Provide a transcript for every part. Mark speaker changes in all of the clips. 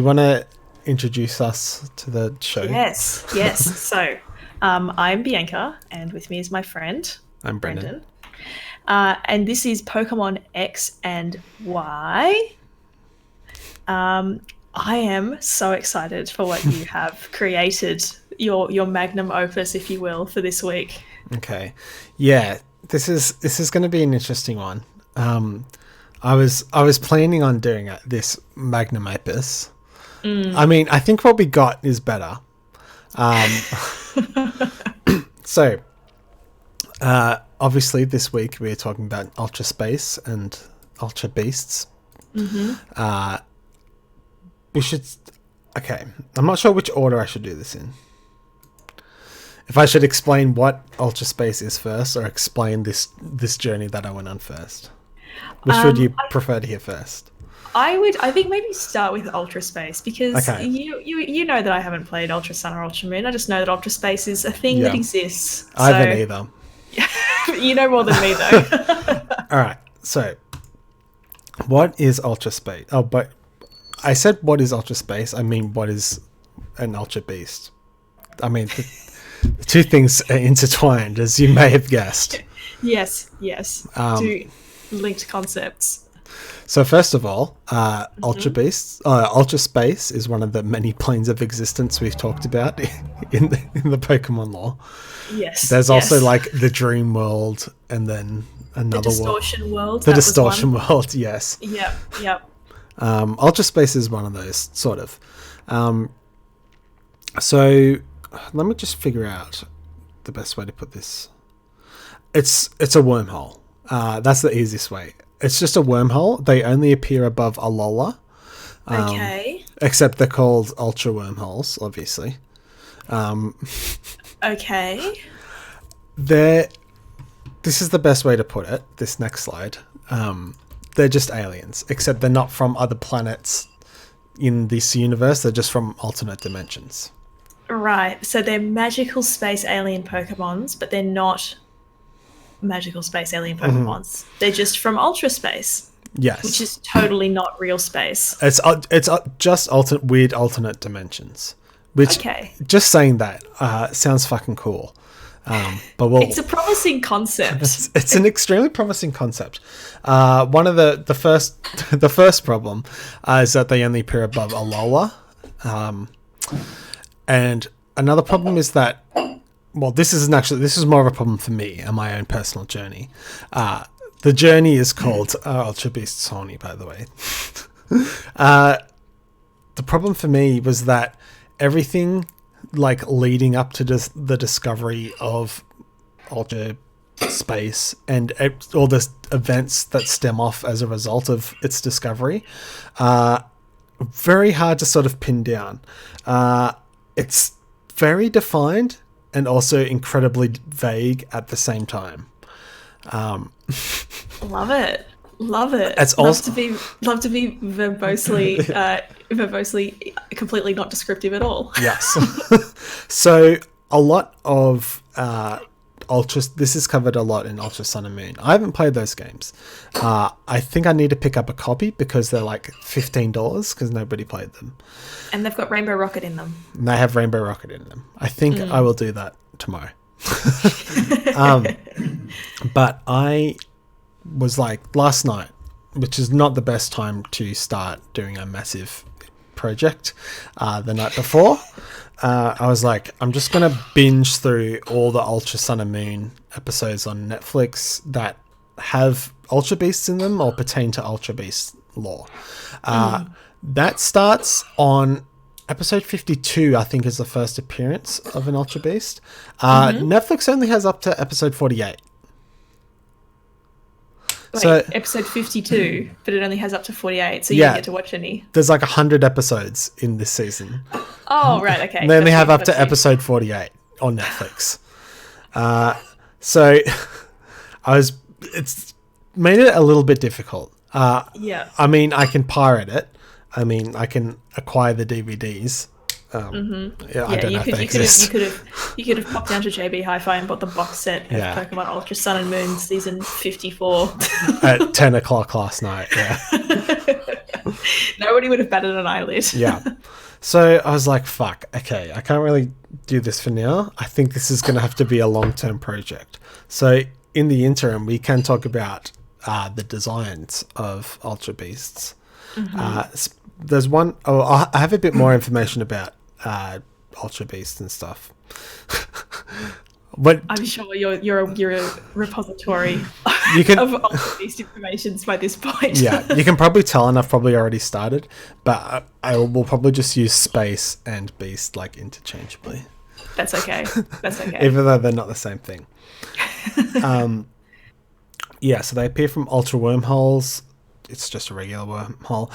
Speaker 1: You want to introduce us to the show?
Speaker 2: Yes. So, I'm Bianca, and with me is my friend,
Speaker 1: I'm Brendon.
Speaker 2: Brendon. And this is Pokemon X and Y. I am so excited for what you have created, your magnum opus, if you will, for this week.
Speaker 1: Okay. Yeah, this is going to be an interesting one. I was planning on doing this magnum opus. I mean, I think what we got is better. So, obviously, this week we're talking about Ultra Space and Ultra Beasts. We should. Okay, I'm not sure which order I should do this in. If I should explain what Ultra Space is first, or explain this journey that I went on first. Which would you prefer to hear first?
Speaker 2: I think maybe start with Ultra Space because
Speaker 1: Okay.
Speaker 2: you know that I haven't played Ultra Sun or Ultra Moon. I just know that Ultra Space is a thing that exists.
Speaker 1: I haven't either.
Speaker 2: You know more than me though.
Speaker 1: All right. So, what is Ultra Space? Oh, but I said what is Ultra Space. I mean, what is an Ultra Beast? I mean, the two things are intertwined, as you may have guessed.
Speaker 2: Yes. Two linked concepts.
Speaker 1: So first of all, Ultra Space is one of the many planes of existence we've talked about in the Pokemon lore.
Speaker 2: Yes.
Speaker 1: There's also like the Dream World, and then another
Speaker 2: Distortion world.
Speaker 1: The Distortion World, yes.
Speaker 2: Yep.
Speaker 1: Ultra Space is one of those, sort of. So let me just figure out the best way to put this. It's a wormhole. That's the easiest way. It's just a wormhole. They only appear above Alola.
Speaker 2: Okay.
Speaker 1: Except they're called Ultra Wormholes, obviously.
Speaker 2: Okay.
Speaker 1: This is the best way to put it, this next slide. They're just aliens, except they're not from other planets in this universe. They're just from alternate dimensions.
Speaker 2: Right. So they're magical space alien Pokemons, but they're not magical space alien Pokemons. They're just from Ultra Space.
Speaker 1: Yes.
Speaker 2: Which is totally not real space.
Speaker 1: It's just weird alternate dimensions. Which,
Speaker 2: okay.
Speaker 1: Just saying that sounds fucking cool. But
Speaker 2: it's a promising concept.
Speaker 1: It's an extremely promising concept. One of the first problem is that they only appear above Alola. And another problem is that, well, this is more of a problem for me and my own personal journey. The journey is called Ultra Beast Sony, by the way. The problem for me was that everything like leading up to the discovery of Ultra Space and all the events that stem off as a result of its discovery, very hard to sort of pin down. It's very defined and also incredibly vague at the same time.
Speaker 2: Love it.
Speaker 1: It's
Speaker 2: love to be verbosely completely not descriptive at all.
Speaker 1: Yes. So a lot of this is covered a lot in Ultra Sun and Moon. I haven't played those games. I think I need to pick up a copy because they're like $15 because nobody played them.
Speaker 2: And they've got Rainbow Rocket in them.
Speaker 1: And they have Rainbow Rocket in them. I think I will do that tomorrow. But I was like last night, which is not the best time to start doing a massive project, the night before. I was like, I'm just going to binge through all the Ultra Sun and Moon episodes on Netflix that have Ultra Beasts in them or pertain to Ultra Beast lore. That starts on episode 52, I think, is the first appearance of an Ultra Beast. Netflix only has up to episode 48.
Speaker 2: Wait,
Speaker 1: so
Speaker 2: episode 52, but it only has up to 48, so you don't get to watch any.
Speaker 1: There's like 100 episodes in this season.
Speaker 2: Oh, right, okay.
Speaker 1: And then they have up to episode 48 on Netflix. So it's made it a little bit difficult.
Speaker 2: Yeah.
Speaker 1: I mean, I can pirate it. I mean, I can acquire the DVDs. I don't know if they exist.
Speaker 2: You could have popped down to JB Hi-Fi and bought the box set of Pokemon Ultra Sun and Moon season 54
Speaker 1: at 10 o'clock last night. Yeah.
Speaker 2: Nobody would have batted an eyelid.
Speaker 1: Yeah. So I was like, fuck, okay, I can't really do this for now. I think this is going to have to be a long-term project. So in the interim, we can talk about the designs of Ultra Beasts. There's one, I have a bit more information about Ultra Beasts and stuff. But
Speaker 2: I'm sure you're a repository
Speaker 1: you can,
Speaker 2: of Ultra Beast information by this point.
Speaker 1: yeah, you can probably tell, and I've probably already started, but I will probably just use space and beast like interchangeably.
Speaker 2: That's okay. That's okay.
Speaker 1: Even though they're not the same thing. Yeah, so they appear from ultra wormholes. It's just a regular wormhole.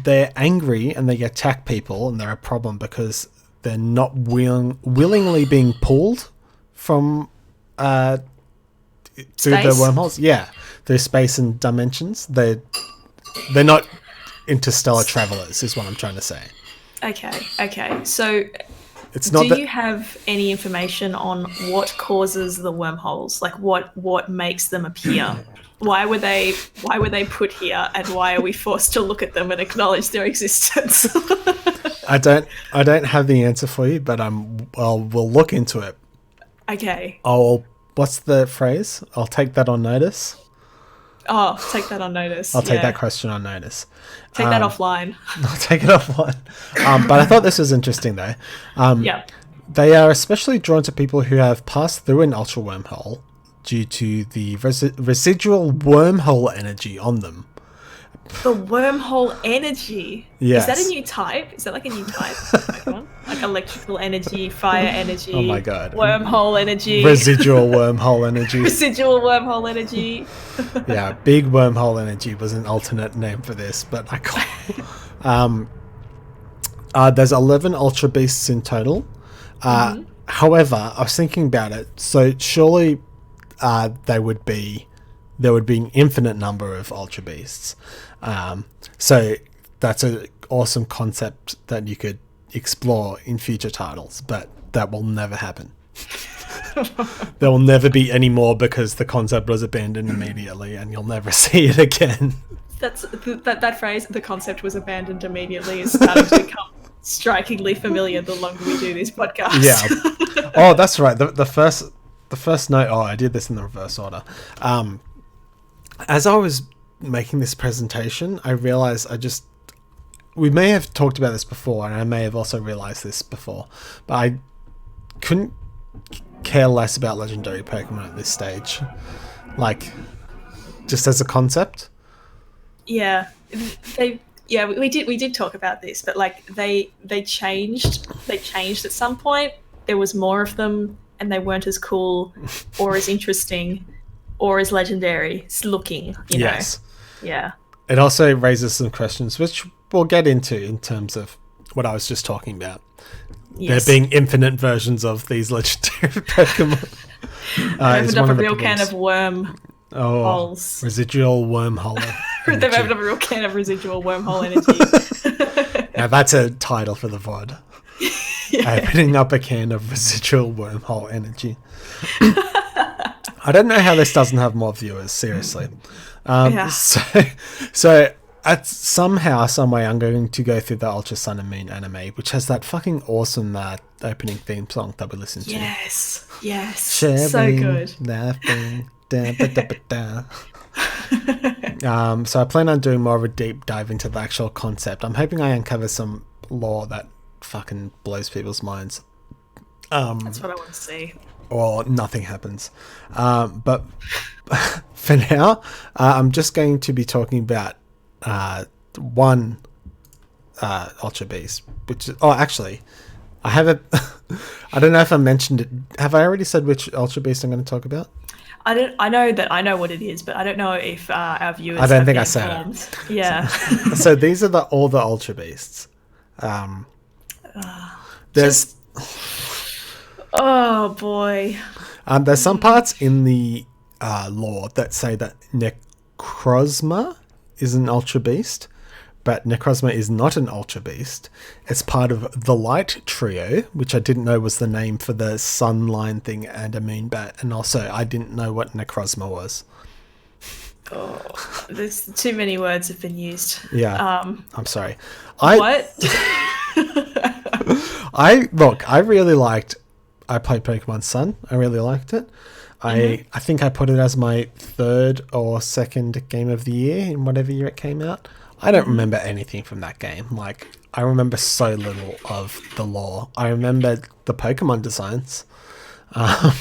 Speaker 1: They're angry and they attack people, and they're a problem because they're not willingly being pulled from through the wormholes. Yeah, through space and dimensions. They're not interstellar travelers, is what I'm trying to say.
Speaker 2: Okay. So,
Speaker 1: it's not.
Speaker 2: Do you have any information on what causes the wormholes? Like, what makes them appear? Why were they put here, and why are we forced to look at them and acknowledge their existence?
Speaker 1: I don't have the answer for you, but we'll look into it.
Speaker 2: Okay.
Speaker 1: What's the phrase? I'll take that on notice.
Speaker 2: Oh, take that on notice.
Speaker 1: I'll take that question on notice.
Speaker 2: Take that offline.
Speaker 1: I'll take it offline. But I thought this was interesting, though.
Speaker 2: Yeah.
Speaker 1: They are especially drawn to people who have passed through an ultra wormhole due to the residual wormhole energy on them.
Speaker 2: The wormhole energy.
Speaker 1: Yes.
Speaker 2: Is that a new type? Is that like a new type? Pokemon? Like electrical energy, fire energy.
Speaker 1: Oh my god.
Speaker 2: Wormhole energy.
Speaker 1: Residual wormhole energy.
Speaker 2: Residual wormhole energy.
Speaker 1: Yeah, big wormhole energy was an alternate name for this, but I can't. There's 11 Ultra Beasts in total. However, I was thinking about it. So surely there would be an infinite number of Ultra Beasts. So that's an awesome concept that you could explore in future titles, but that will never happen. There will never be any more because the concept was abandoned immediately and you'll never see it again.
Speaker 2: That phrase, the concept was abandoned immediately, is starting to become strikingly familiar the longer we do this podcast.
Speaker 1: Yeah. Oh, that's right. The first note, I did this in the reverse order. As I was making this presentation, I realized we may have talked about this before, and I may have also realized this before, but I couldn't care less about legendary Pokemon at this stage. Like, just as a concept.
Speaker 2: Yeah. We did talk about this, but like they changed at some point. There was more of them and they weren't as cool or as interesting or as legendary looking, you know.
Speaker 1: Yes.
Speaker 2: Yeah.
Speaker 1: It also raises some questions, which we'll get into in terms of what I was just talking about.
Speaker 2: Yes.
Speaker 1: There being infinite versions of these legendary Pokemon.
Speaker 2: They've opened up a real can of holes.
Speaker 1: Residual wormhole.
Speaker 2: They've opened up a real can of residual wormhole energy.
Speaker 1: Now that's a title for the VOD. Yeah. Opening up a can of residual wormhole energy. I don't know how this doesn't have more viewers, seriously.
Speaker 2: Yeah.
Speaker 1: So somehow, some way, I'm going to go through the Ultra Sun and Moon anime, which has that fucking awesome opening theme song that we listened to.
Speaker 2: Yes.
Speaker 1: Sharing,
Speaker 2: so good.
Speaker 1: Laughing. Da, ba, da, ba, da. So I plan on doing more of a deep dive into the actual concept. I'm hoping I uncover some lore that fucking blows people's minds.
Speaker 2: That's what I want to see.
Speaker 1: Or nothing happens. But for now, I'm just going to be talking about one Ultra Beast, which is... Oh, actually, I have a... I don't know if I mentioned it. Have I already said which Ultra Beast I'm going to talk about?
Speaker 2: I know what it is, but I don't know if our viewers.
Speaker 1: I don't think I said it.
Speaker 2: Yeah.
Speaker 1: So these are all the Ultra Beasts. There's.
Speaker 2: Oh boy.
Speaker 1: There's some parts in the lore that say that Necrozma is an Ultra Beast, but Necrozma is not an Ultra Beast. It's part of the Light Trio, which I didn't know was the name for the Sunline thing and a Moonbat, and also I didn't know what Necrozma was.
Speaker 2: Oh, there's too many words have been used.
Speaker 1: Yeah, I'm sorry. I
Speaker 2: What?
Speaker 1: I really liked. I played Pokemon Sun. I really liked it. I think I put it as my third or second game of the year in whatever year it came out. I don't remember anything from that game. Like, I remember so little of the lore. I remember the Pokemon designs.
Speaker 2: I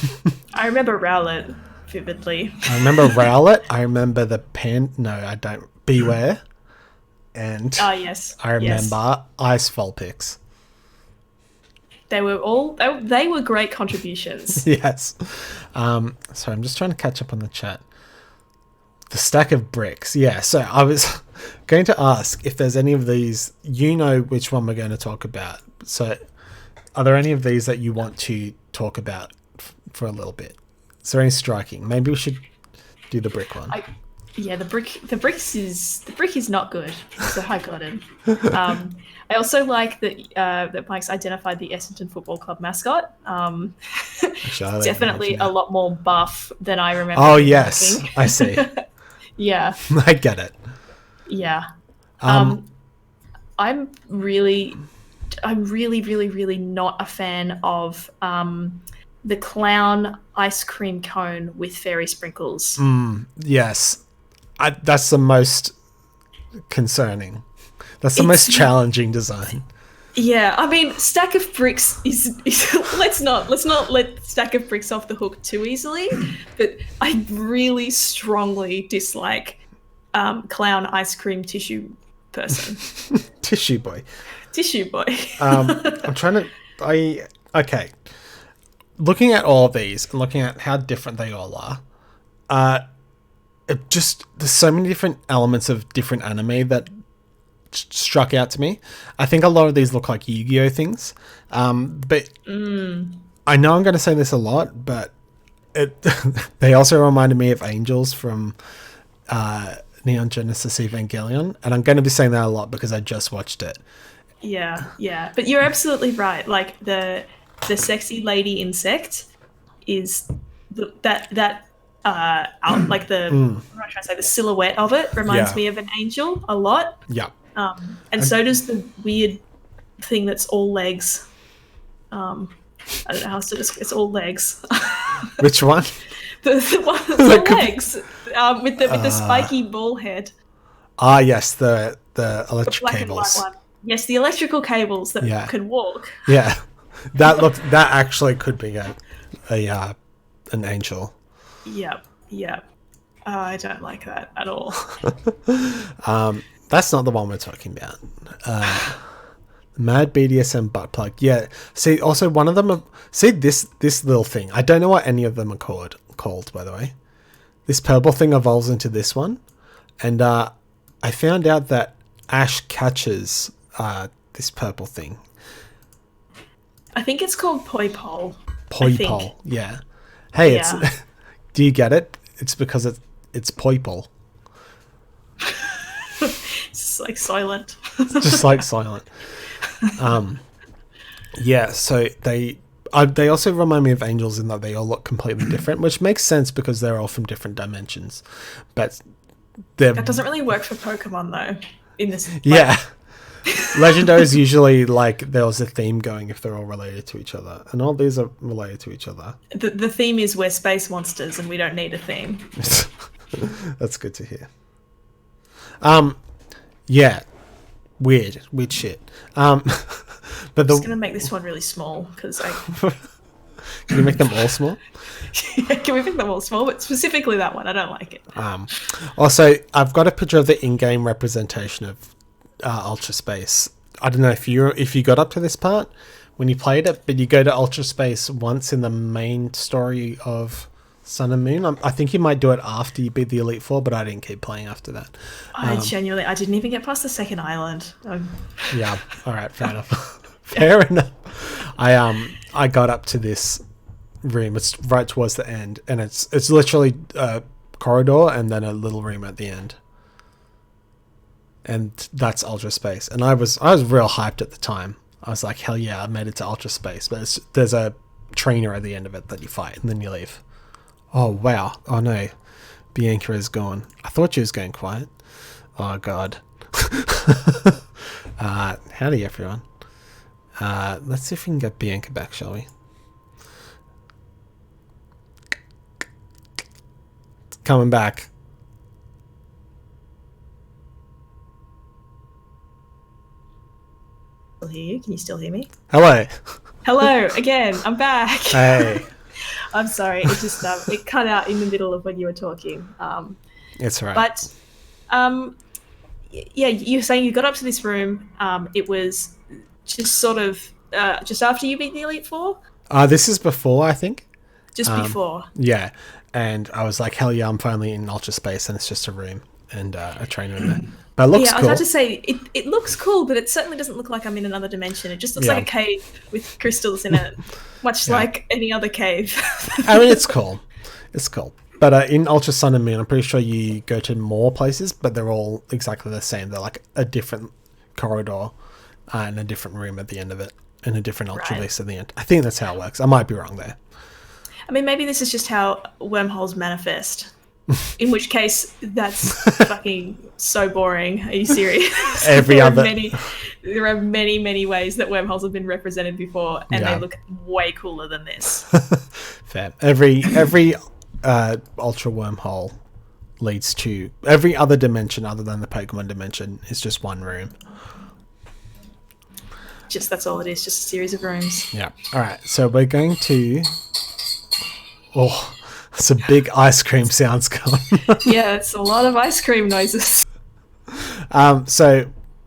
Speaker 2: remember Rowlet vividly.
Speaker 1: I remember Rowlet. I remember the pen. No, I don't. Beware. And
Speaker 2: Yes.
Speaker 1: I remember Ice Vulpix.
Speaker 2: They were all they were great contributions.
Speaker 1: Yes. Sorry, I'm just trying to catch up on the chat. The stack of bricks. Yeah, so I was going to ask if there's any of these, you know which one we're going to talk about. So are there any of these that you want to talk about for a little bit? Is there any striking? Maybe we should do the brick one.
Speaker 2: The brick is not good. So I got it. I also like that Mike's identified the Essendon Football Club mascot. Definitely a lot more buff than I remember.
Speaker 1: Oh yes, I see.
Speaker 2: Yeah,
Speaker 1: I get it.
Speaker 2: Yeah, I'm really not a fan of the clown ice cream cone with fairy sprinkles.
Speaker 1: Yes, that's the most concerning. That's the most challenging design.
Speaker 2: Yeah, I mean, Stack of Bricks is let's not let Stack of Bricks off the hook too easily, but I really strongly dislike clown ice cream tissue person.
Speaker 1: Tissue boy.
Speaker 2: Tissue boy.
Speaker 1: I'm trying to... Okay. Looking at all of these and looking at how different they all are, there's so many different elements of different anime that struck out to me. I think a lot of these look like Yu-Gi-Oh things, but I know I'm going to say this a lot, but they also reminded me of angels from Neon Genesis Evangelion, and I'm going to be saying that a lot because I just watched it.
Speaker 2: Yeah, but you're absolutely right. Like the sexy lady insect is like the what am I trying to say? The silhouette of it reminds me of an angel a lot.
Speaker 1: Yeah.
Speaker 2: And so does the weird thing that's all legs. I don't know how else to describe. It's all legs.
Speaker 1: Which one?
Speaker 2: the one that's all legs with the spiky ball head.
Speaker 1: Ah, yes, the electric cables.
Speaker 2: One. Yes, the electrical cables that could walk.
Speaker 1: Yeah, that actually could be an angel.
Speaker 2: Yep. I don't like that at all.
Speaker 1: That's not the one we're talking about. Mad BDSM butt plug. Yeah. See, also one of them. See this little thing. I don't know what any of them are called. By the way, this purple thing evolves into this one, and I found out that Ash catches this purple thing.
Speaker 2: I think it's called Poi Pole.
Speaker 1: Poi Pole. Yeah. Hey, it's. Do you get it? It's because it's Poi Pole.
Speaker 2: It's like silent.
Speaker 1: Just like silent. Yeah, so they also remind me of angels in that they all look completely different, which makes sense because they're all from different dimensions. But
Speaker 2: that doesn't really work for Pokemon though. In this,
Speaker 1: Legendary is usually like there was a theme going if they're all related to each other, and all these are related to each other.
Speaker 2: The theme is we're space monsters and we don't need a theme.
Speaker 1: That's good to hear. Yeah, weird shit. But
Speaker 2: I'm just gonna make this one really small because
Speaker 1: Can you make them all small?
Speaker 2: Can we make them all small? But specifically that one, I don't like it.
Speaker 1: Also, I've got a picture of the in-game representation of Ultra Space. I don't know if you got up to this part when you played it, but you go to Ultra Space once in the main story of Sun and Moon. I think you might do it after you beat the Elite Four, but I didn't keep playing after that.
Speaker 2: I didn't even get past the second island.
Speaker 1: Yeah, all right, fair enough. Fair enough. I got up to this room. It's right towards the end, and it's literally a corridor and then a little room at the end, and that's Ultra Space. And I was real hyped at the time. I was like, hell yeah, I made it to Ultra Space. But there's a trainer at the end of it that you fight, and then you leave. Oh wow! Oh no, Bianca is gone. I thought she was going quiet. Oh, God. Howdy, everyone. Let's see if we can get Bianca back, shall we? It's coming back.
Speaker 2: Still hear you? Can you still hear me?
Speaker 1: Hello.
Speaker 2: Hello again. I'm back.
Speaker 1: Hey.
Speaker 2: I'm sorry. It just it cut out in the middle of when you were talking.
Speaker 1: It's all right.
Speaker 2: But yeah, you're saying you got up to this room. It was just sort of just after you beat the Elite Four.
Speaker 1: This is before, I think.
Speaker 2: Just before.
Speaker 1: Yeah, and I was like, hell yeah, I'm finally in ultra space, and it's just a room and a train room there. But it looks
Speaker 2: I was
Speaker 1: cool.
Speaker 2: about to say it looks cool, but it certainly doesn't look like I'm in another dimension. It just looks like a cave with crystals in it, much like any other cave.
Speaker 1: I mean, it's cool. It's cool. But in Ultra Sun and Moon, I'm pretty sure you go to more places, but they're all exactly the same. They're like a different corridor and a different room at the end of it, and a different Ultra Beast at the end. I think that's how it works. I might be wrong there. I
Speaker 2: mean, maybe this is just how wormholes manifest. In which case, that's fucking so boring. Are you serious? There are many, many ways that wormholes have been represented before, and they look way cooler than this.
Speaker 1: Fair. Every ultra wormhole leads to every other dimension other than the Pokemon dimension is just one room.
Speaker 2: That's all it is. Just a series of rooms.
Speaker 1: Yeah. All right. So we're going to. Oh. Some big ice cream sounds going.
Speaker 2: Yeah, it's a lot of ice cream noises.
Speaker 1: So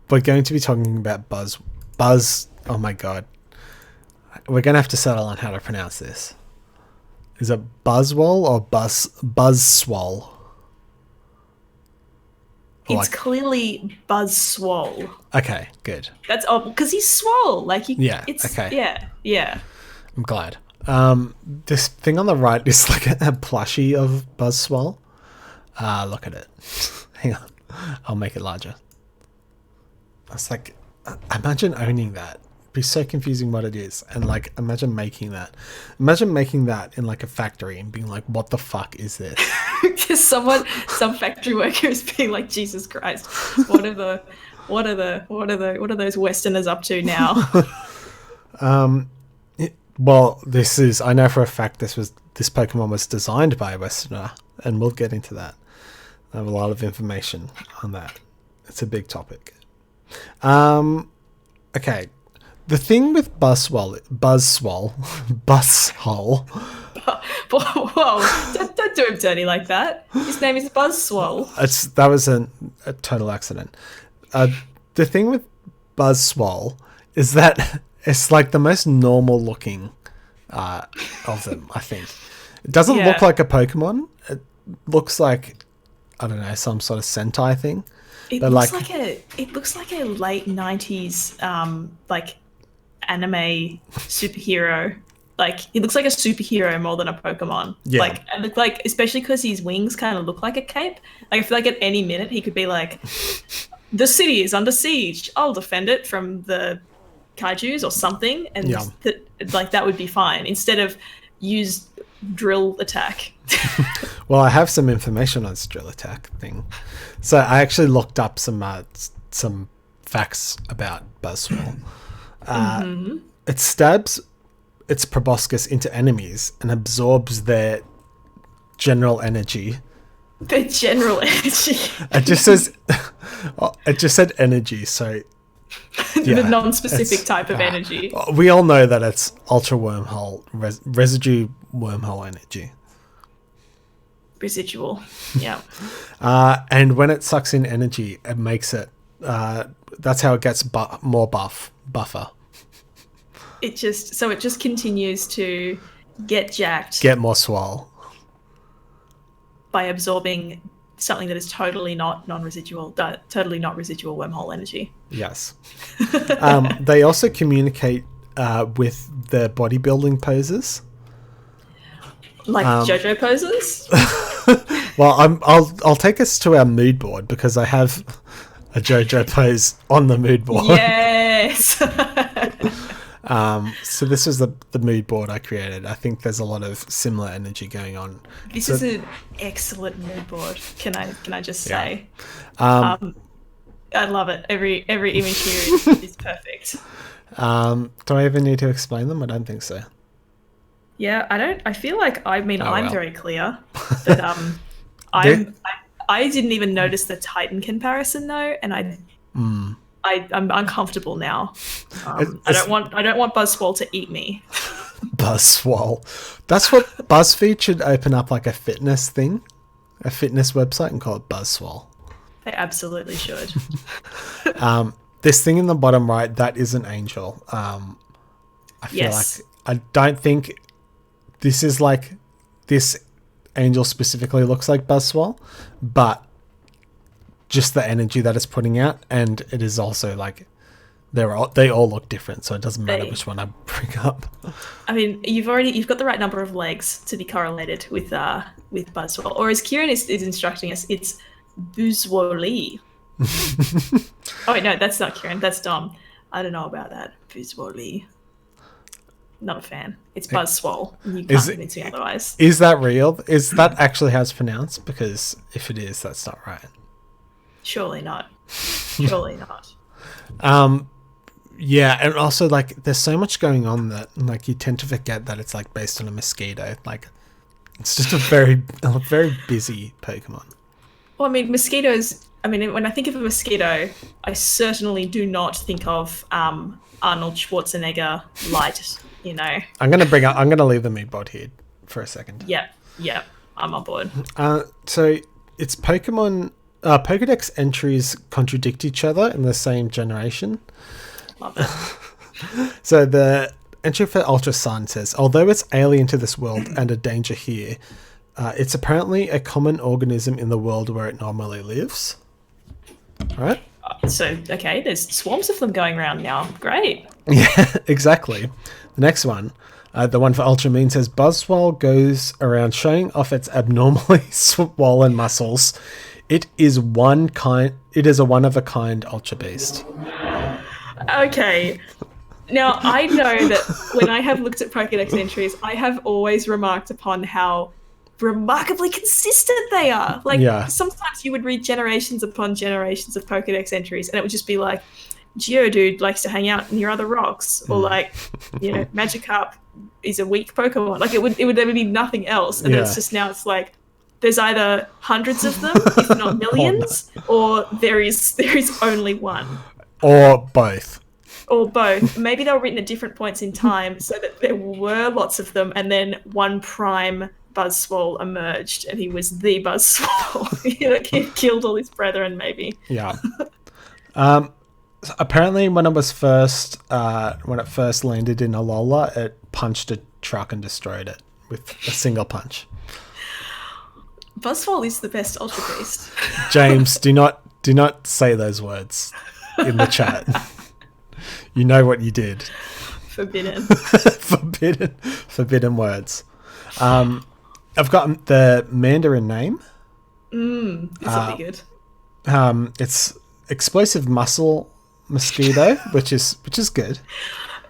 Speaker 1: we're going to be talking about Buzz. Oh my God. We're going to have to settle on how to pronounce this. Is it Buzzwole or Buzz swole?
Speaker 2: It's clearly Buzz swole.
Speaker 1: Okay, good.
Speaker 2: That's because he's swole.
Speaker 1: Okay.
Speaker 2: Yeah.
Speaker 1: I'm glad. This thing on the right is like a plushie of Buzzwole. Look at it. Hang on. I'll make it larger. It's like, imagine owning that. It'd be so confusing what it is. And like, imagine making that. Imagine making that in like a factory and being like, what the fuck is this?
Speaker 2: Just some factory worker is being like, Jesus Christ, what are those Westerners up to now?
Speaker 1: Well, I know for a fact this Pokemon was designed by a Westerner, and we'll get into that. I have a lot of information on that. It's a big topic. Okay. The thing with Buzzwole.
Speaker 2: Whoa, don't do him dirty like that. His name is Buzzwole.
Speaker 1: That was a total accident. The thing with Buzzwole is that it's like the most normal looking of them, I think. It doesn't look like a Pokemon. It looks like, I don't know, some sort of Sentai thing.
Speaker 2: It looks like a late 90s like anime superhero. Like, he looks like a superhero more than a Pokemon. Yeah. Like, especially because his wings kind of look like a cape. Like, I feel like at any minute he could be like, the city is under siege. I'll defend it from the kaijus or something, and that would be fine instead of use drill attack.
Speaker 1: Well, I have some information on this drill attack thing. So I actually looked up some facts about Buzzwole. It stabs its proboscis into enemies and absorbs their general energy.
Speaker 2: Their general energy.
Speaker 1: It just says. It just said energy, so.
Speaker 2: The non-specific type of energy.
Speaker 1: We all know that it's ultra wormhole, residue wormhole energy.
Speaker 2: Residual, yeah.
Speaker 1: And when it sucks in energy, it makes it. That's how it gets more buffer.
Speaker 2: It just continues to get jacked.
Speaker 1: Get more swole.
Speaker 2: By absorbing something that is totally not non-residual, totally not residual wormhole energy.
Speaker 1: Yes. They also communicate with their bodybuilding poses.
Speaker 2: Like JoJo poses?
Speaker 1: Well, I'll take us to our mood board because I have a JoJo pose on the mood board.
Speaker 2: Yes.
Speaker 1: So this was the mood board I created. I think there's a lot of similar energy going on.
Speaker 2: This is an excellent mood board. Can I just say?
Speaker 1: Yeah.
Speaker 2: I love it. Every image here is perfect.
Speaker 1: Do I even need to explain them? I don't think so.
Speaker 2: Yeah, I don't. I feel like I'm
Speaker 1: well.
Speaker 2: very clear, but I didn't even notice the Titan comparison though, and I'm uncomfortable now. I don't want Buzzswole to eat me.
Speaker 1: Buzzswole. That's what BuzzFeed should open up, like a fitness thing, a fitness website, and call it Buzzswole.
Speaker 2: They absolutely should.
Speaker 1: This thing in the bottom right, that is an angel. I feel like I don't think this is like this angel specifically looks like Buzzswole, but just the energy that it's putting out, and it is also like they all look different, so it doesn't matter which one I bring up.
Speaker 2: I mean, you've got the right number of legs to be correlated with Buzzswole, or as Kieran is instructing us, it's Buzzwole. Oh wait, no, that's not Kieran. That's Dom. I don't know about that. Buzzwole. Not a fan. It's Buzzswole. You can't convince me otherwise.
Speaker 1: Is that real? Is that actually how it's pronounced? Because if it is, that's not right.
Speaker 2: Surely not. Surely not.
Speaker 1: Yeah, and also like there's so much going on that like you tend to forget that it's like based on a mosquito. Like it's just a very busy Pokemon.
Speaker 2: Well, I mean, mosquitoes. I mean, when I think of a mosquito, I certainly do not think of Arnold Schwarzenegger light. You know. I'm
Speaker 1: gonna leave the mood board here for a second.
Speaker 2: Yep, I'm on board.
Speaker 1: So it's Pokemon. Pokedex entries contradict each other in the same generation.
Speaker 2: Love it.
Speaker 1: So the entry for Ultra Sun says, although it's alien to this world and a danger here, it's apparently a common organism in the world where it normally lives. All right.
Speaker 2: So, okay, there's swarms of them going around now. Great.
Speaker 1: Yeah, exactly. The next one, the one for Ultramoon, says Buzzswole goes around showing off its abnormally swollen muscles. It is a one-of-a-kind Ultra Beast.
Speaker 2: Okay. Now, I know that when I have looked at Pokedex entries, I have always remarked upon how remarkably consistent they are. Like, sometimes you would read generations upon generations of Pokedex entries, and it would just be like, Geodude likes to hang out near other rocks, or like, you know, Magikarp is a weak Pokemon. Like, it would be nothing else. And then it's just now it's like, there's either hundreds of them, if not millions, or there is only one.
Speaker 1: Or both.
Speaker 2: Or both. Maybe they were written at different points in time so that there were lots of them, and then one prime Buzzswole emerged, and he was the Buzzswole. He killed all his brethren, maybe.
Speaker 1: Yeah. So apparently, when it first landed in Alola, it punched a truck and destroyed it with a single punch.
Speaker 2: Buzzswole is the best Ultra Beast.
Speaker 1: James, do not say those words in the chat. You know what you did.
Speaker 2: Forbidden.
Speaker 1: Forbidden words. I've got the Mandarin name.
Speaker 2: This will be good.
Speaker 1: It's Explosive Muscle Mosquito, which is good.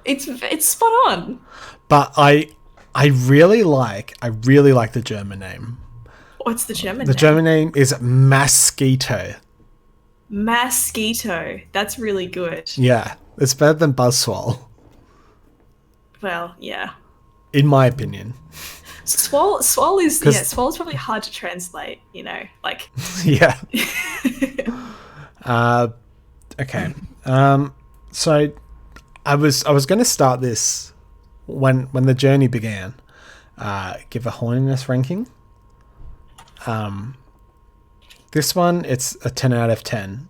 Speaker 2: It's spot on.
Speaker 1: But I really like the German name.
Speaker 2: What's the German name?
Speaker 1: The German name is Mosquito.
Speaker 2: Mosquito. That's really good.
Speaker 1: Yeah, it's better than Buzzswole.
Speaker 2: Well, yeah.
Speaker 1: In my opinion.
Speaker 2: Swole is probably hard to translate, you know, like.
Speaker 1: Yeah. Okay. So I was going to start this when the journey began. Give a horniness ranking. This one, it's a 10 out of 10.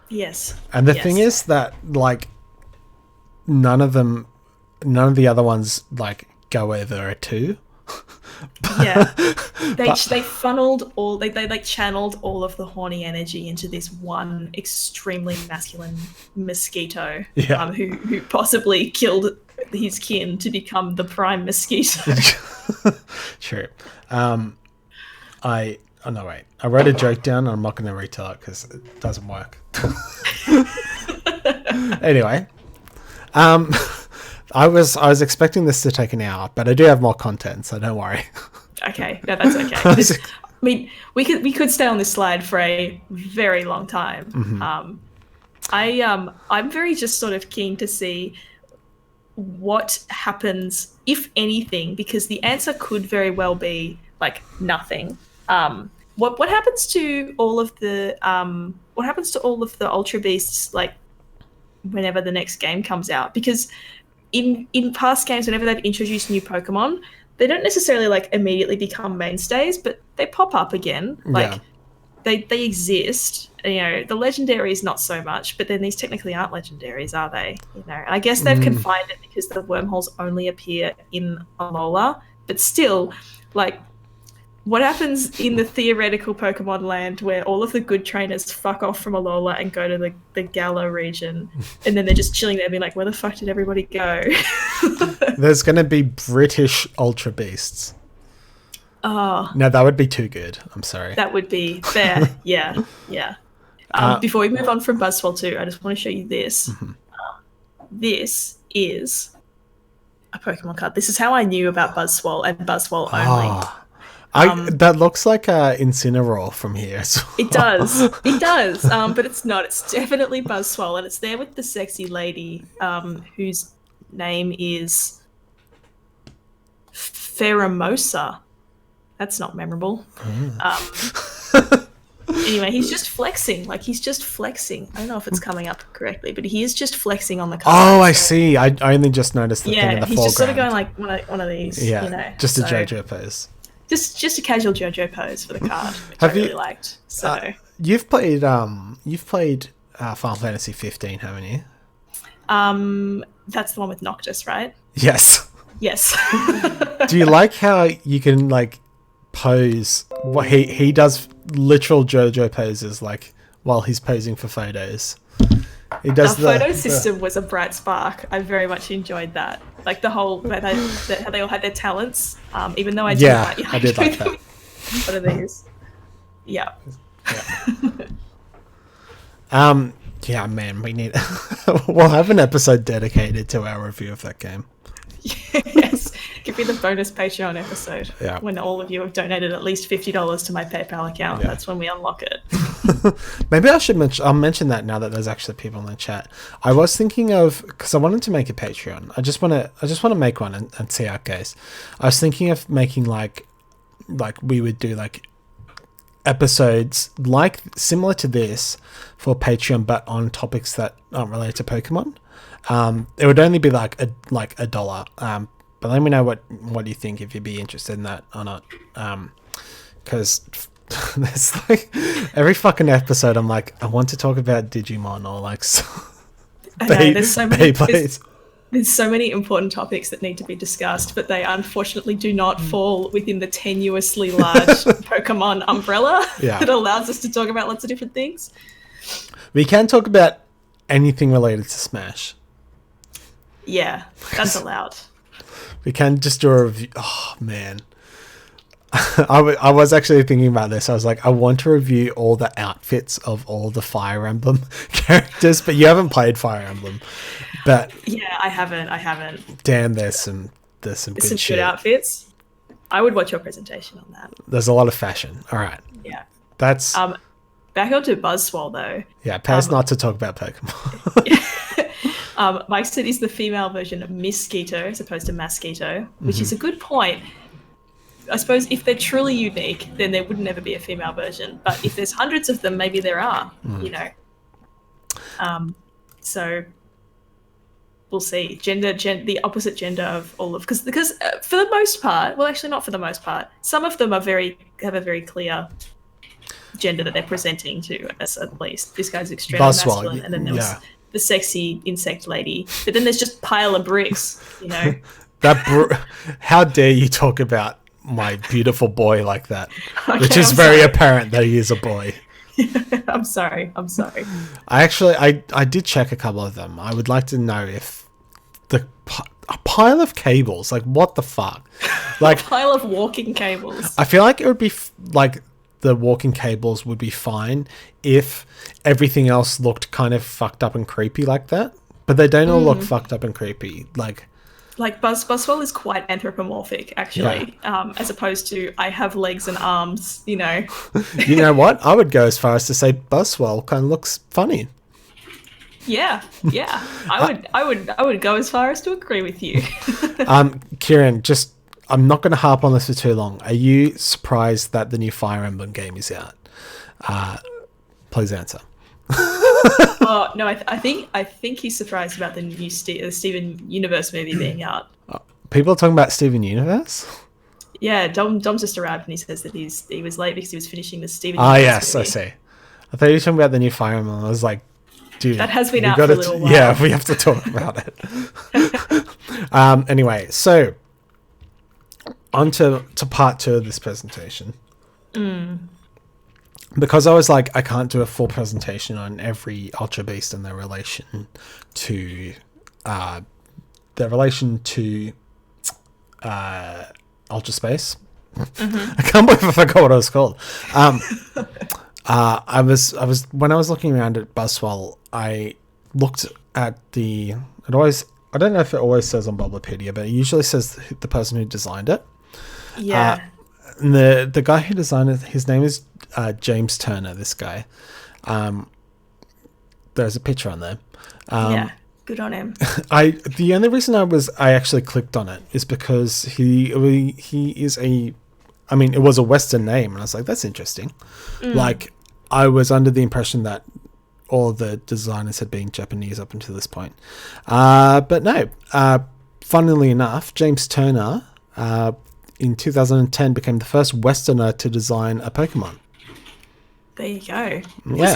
Speaker 2: Yes.
Speaker 1: And the thing is that like none of the other ones like go over a 2.
Speaker 2: Yeah. They funneled all they like channeled all of the horny energy into this one extremely masculine mosquito who possibly killed his kin to become the prime mosquito.
Speaker 1: True. I wrote a joke down and I'm not going to retell it because it doesn't work. Anyway, I was expecting this to take an hour, but I do have more content, so don't worry.
Speaker 2: Okay, no, that's okay. I mean, we could stay on this slide for a very long time.
Speaker 1: Mm-hmm.
Speaker 2: I'm very just sort of keen to see what happens, if anything, because the answer could very well be like nothing. What happens to all of the Ultra Beasts like whenever the next game comes out? Because in past games, whenever they've introduced new Pokemon, they don't necessarily like immediately become mainstays, but they pop up again. Like they exist. You know, the legendaries not so much, but then these technically aren't legendaries, are they? You know, and I guess they've confined it because the wormholes only appear in Alola, but still, like, what happens in the theoretical Pokemon land where all of the good trainers fuck off from Alola and go to the Galar region, and then they're just chilling there being like, where the fuck did everybody go?
Speaker 1: There's going to be British Ultra Beasts.
Speaker 2: Oh.
Speaker 1: No, that would be too good. I'm sorry.
Speaker 2: That would be fair. Yeah. Before we move on from Buzzwole 2, I just want to show you this.
Speaker 1: Mm-hmm.
Speaker 2: This is a Pokemon card. This is how I knew about Buzzwole and Buzzwole only.
Speaker 1: That looks like Incineroar from here.
Speaker 2: It does. It does. But it's not. It's definitely Buzzwole, and it's there with the sexy lady whose name is Pheromosa. That's not memorable. Anyway, he's just flexing. Like, he's just flexing. I don't know if it's coming up correctly, but he is just flexing on the card.
Speaker 1: Oh, I see. I only just noticed the thing in the foreground.
Speaker 2: Yeah, he's just sort of going like one of these.
Speaker 1: Yeah,
Speaker 2: you know,
Speaker 1: just a JoJo pose.
Speaker 2: Just a casual JoJo pose for the card, which I really liked. So
Speaker 1: you've played Final Fantasy 15, haven't you?
Speaker 2: That's the one with Noctis, right?
Speaker 1: Yes.
Speaker 2: Yes.
Speaker 1: Do you like how you can like pose? What he does literal JoJo poses like while he's posing for photos. He does
Speaker 2: the photo system was a bright spark. I very much enjoyed that. Like the whole how they all had their talents. Even though I did
Speaker 1: I did like that.
Speaker 2: What are these? Yeah.
Speaker 1: Yeah, man, we need. We'll have an episode dedicated to our review of that game.
Speaker 2: Yes, give me the bonus Patreon episode.
Speaker 1: Yeah.
Speaker 2: When all of you have donated at least $50 to my PayPal account, that's when we unlock it.
Speaker 1: Maybe I should mention. I'll mention that now that there's actually people in the chat. I was thinking of, because I wanted to make a Patreon. I just want to make one and see how it goes. I was thinking of making like we would do like episodes like similar to this for Patreon, but on topics that aren't related to Pokemon. It would only be like $1. But let me know what you think, if you'd be interested in that or not. Because there's like every fucking episode I'm like, I want to talk about Digimon or like
Speaker 2: there's so many important topics that need to be discussed, but they unfortunately do not fall within the tenuously large Pokemon umbrella that allows us to talk about lots of different things.
Speaker 1: We can talk about anything related to Smash.
Speaker 2: Yeah, that's allowed.
Speaker 1: We can just do a review. Oh, man. I was actually thinking about this. I was like, I want to review all the outfits of all the Fire Emblem characters, but you haven't played Fire Emblem. But
Speaker 2: yeah, I haven't.
Speaker 1: Damn, there's some good shit.
Speaker 2: Good outfits. I would watch your presentation on that.
Speaker 1: There's a lot of fashion. All right.
Speaker 2: Yeah.
Speaker 1: That's
Speaker 2: back onto Buzzwole though.
Speaker 1: Yeah, past not to talk about Pokemon.
Speaker 2: Mike said he's the female version of Mosquito as opposed to Mosquito, which is a good point. I suppose if they're truly unique, then there would never be a female version. But if there's hundreds of them, maybe there are, you know. So we'll see. The opposite gender of all of... Because for the most part... Well, actually not for the most part. Some of them have a very clear gender that they're presenting to us, at least. This guy's extremely masculine. And then there was the sexy insect lady. But then there's just pile of bricks, you know.
Speaker 1: How dare you talk about my beautiful boy like that, which is very apparent that he is a boy.
Speaker 2: I'm sorry.
Speaker 1: I did check a couple of them. I would like to know if a pile of cables, like what the fuck, like
Speaker 2: a pile of walking cables.
Speaker 1: I feel like it would be like the walking cables would be fine if everything else looked kind of fucked up and creepy like that. But they don't all look fucked up and creepy. Like
Speaker 2: Buzzwell is quite anthropomorphic, actually, as opposed to I have legs and arms. You know.
Speaker 1: You know what? I would go as far as to say Buzzwell kind of looks funny.
Speaker 2: Yeah. I would go as far as to agree with you.
Speaker 1: Kieran, I'm not going to harp on this for too long. Are you surprised that the new Fire Emblem game is out? Please answer.
Speaker 2: Oh no, I think he's surprised about the new Steven Universe movie being out.
Speaker 1: People are talking about Steven Universe?
Speaker 2: Yeah, Dom's just arrived and he says that he was late because he was finishing the Steven
Speaker 1: Universe
Speaker 2: yes,
Speaker 1: movie. I see. I thought you were talking about the new Fire Emblem. I was like, dude,
Speaker 2: that has been out for a little while.
Speaker 1: Yeah, we have to talk about it. Anyway, so on to part 2 of this presentation. Because I was like, I can't do a full presentation on every Ultra Beast and their relation to Ultra Space. I can't believe I forgot what it was called. I was when I was looking around at Buzzwell, I looked at I don't know if it always says on Bubblepedia, but it usually says the person who designed it.
Speaker 2: Yeah.
Speaker 1: And the guy who designed it, his name is James Turner, this guy. There's a picture on there.
Speaker 2: Yeah, good on him.
Speaker 1: The only reason I actually clicked on it is because he is it was a Western name, and I was like, that's interesting. Like, I was under the impression that all the designers had been Japanese up until this point. But no, funnily enough, James Turner, in 2010 became the first Westerner to design a Pokemon.
Speaker 2: There you go.
Speaker 1: Yeah.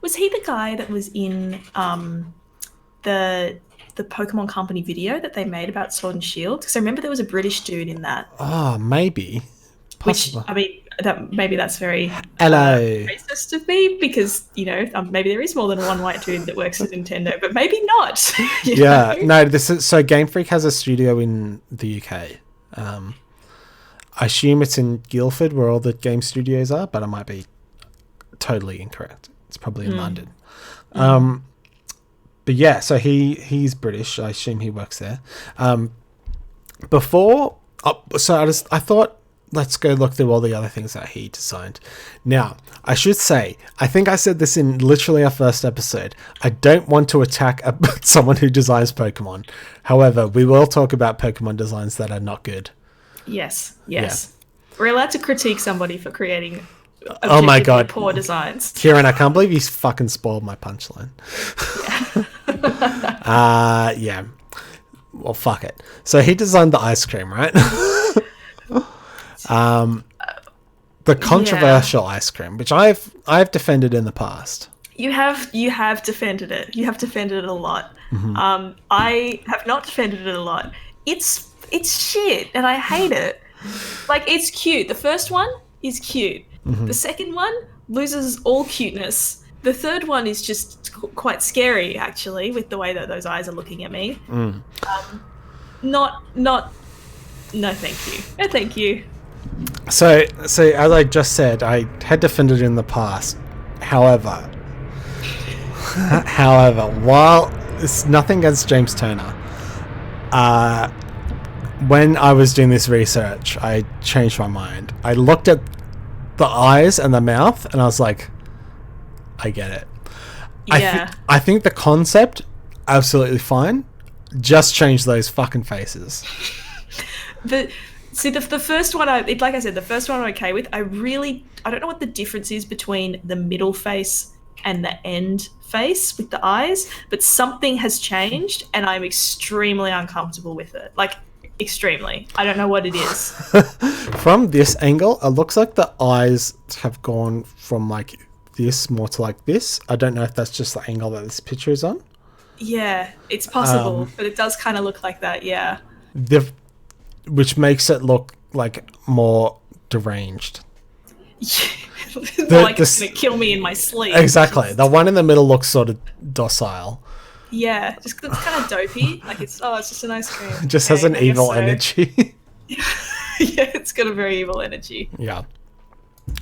Speaker 2: Was he the guy that was in the Pokemon Company video that they made about Sword and Shield? Because I remember there was a British dude in that.
Speaker 1: Oh, maybe. Possible.
Speaker 2: Which, I mean, that's very
Speaker 1: Hello.
Speaker 2: racist of me, because, you know, maybe there is more than one white dude that works at Nintendo, but maybe not.
Speaker 1: Yeah, no, so Game Freak has a studio in the UK. I assume it's in Guildford, where all the game studios are, but I might be totally incorrect. It's probably in London. But yeah, so he's British. I assume he works there. I thought, let's go look through all the other things that he designed. Now, I should say, I think I said this in literally our first episode. I don't want to attack someone who designs Pokemon. However, we will talk about Pokemon designs that are not good.
Speaker 2: Yes. Yeah. We're allowed to critique somebody for creating
Speaker 1: oh my god,
Speaker 2: poor designs.
Speaker 1: Kieran, I can't believe you fucking spoiled my punchline. Yeah. Well, fuck it. So he designed the ice cream, right? The controversial ice cream, which I've defended in the past.
Speaker 2: You have defended it. You have defended it a lot. I have not defended it a lot. It's shit, and I hate it. Like, it's cute. The first one is cute. The second one loses all cuteness. The third one is just quite scary, actually, with the way that those eyes are looking at me. No, thank you. No, thank you.
Speaker 1: So as I just said, I had defended it in the past. However, while it's nothing against James Turner, when I was doing this research, I changed my mind. I looked at the eyes and the mouth, and I was like, I get it.
Speaker 2: Yeah.
Speaker 1: I think the concept, absolutely fine. Just change those fucking faces.
Speaker 2: The first one, like I said, the first one I'm okay with. I don't know what the difference is between the middle face and the end face with the eyes, but something has changed, and I'm extremely uncomfortable with it. Like, extremely. I don't know what it is.
Speaker 1: From this angle, it looks like the eyes have gone from like this more to like this. I don't know if that's just the angle that this picture is on.
Speaker 2: Yeah, it's possible, but it does kind of look like that, yeah.
Speaker 1: Which makes it look like more deranged.
Speaker 2: It's going to kill me in my sleep.
Speaker 1: Exactly. The one in the middle looks sort of docile.
Speaker 2: Yeah, just it's kind of dopey. Like, it's just an ice cream.
Speaker 1: It just has an evil energy.
Speaker 2: Yeah, it's got a very evil energy.
Speaker 1: Yeah.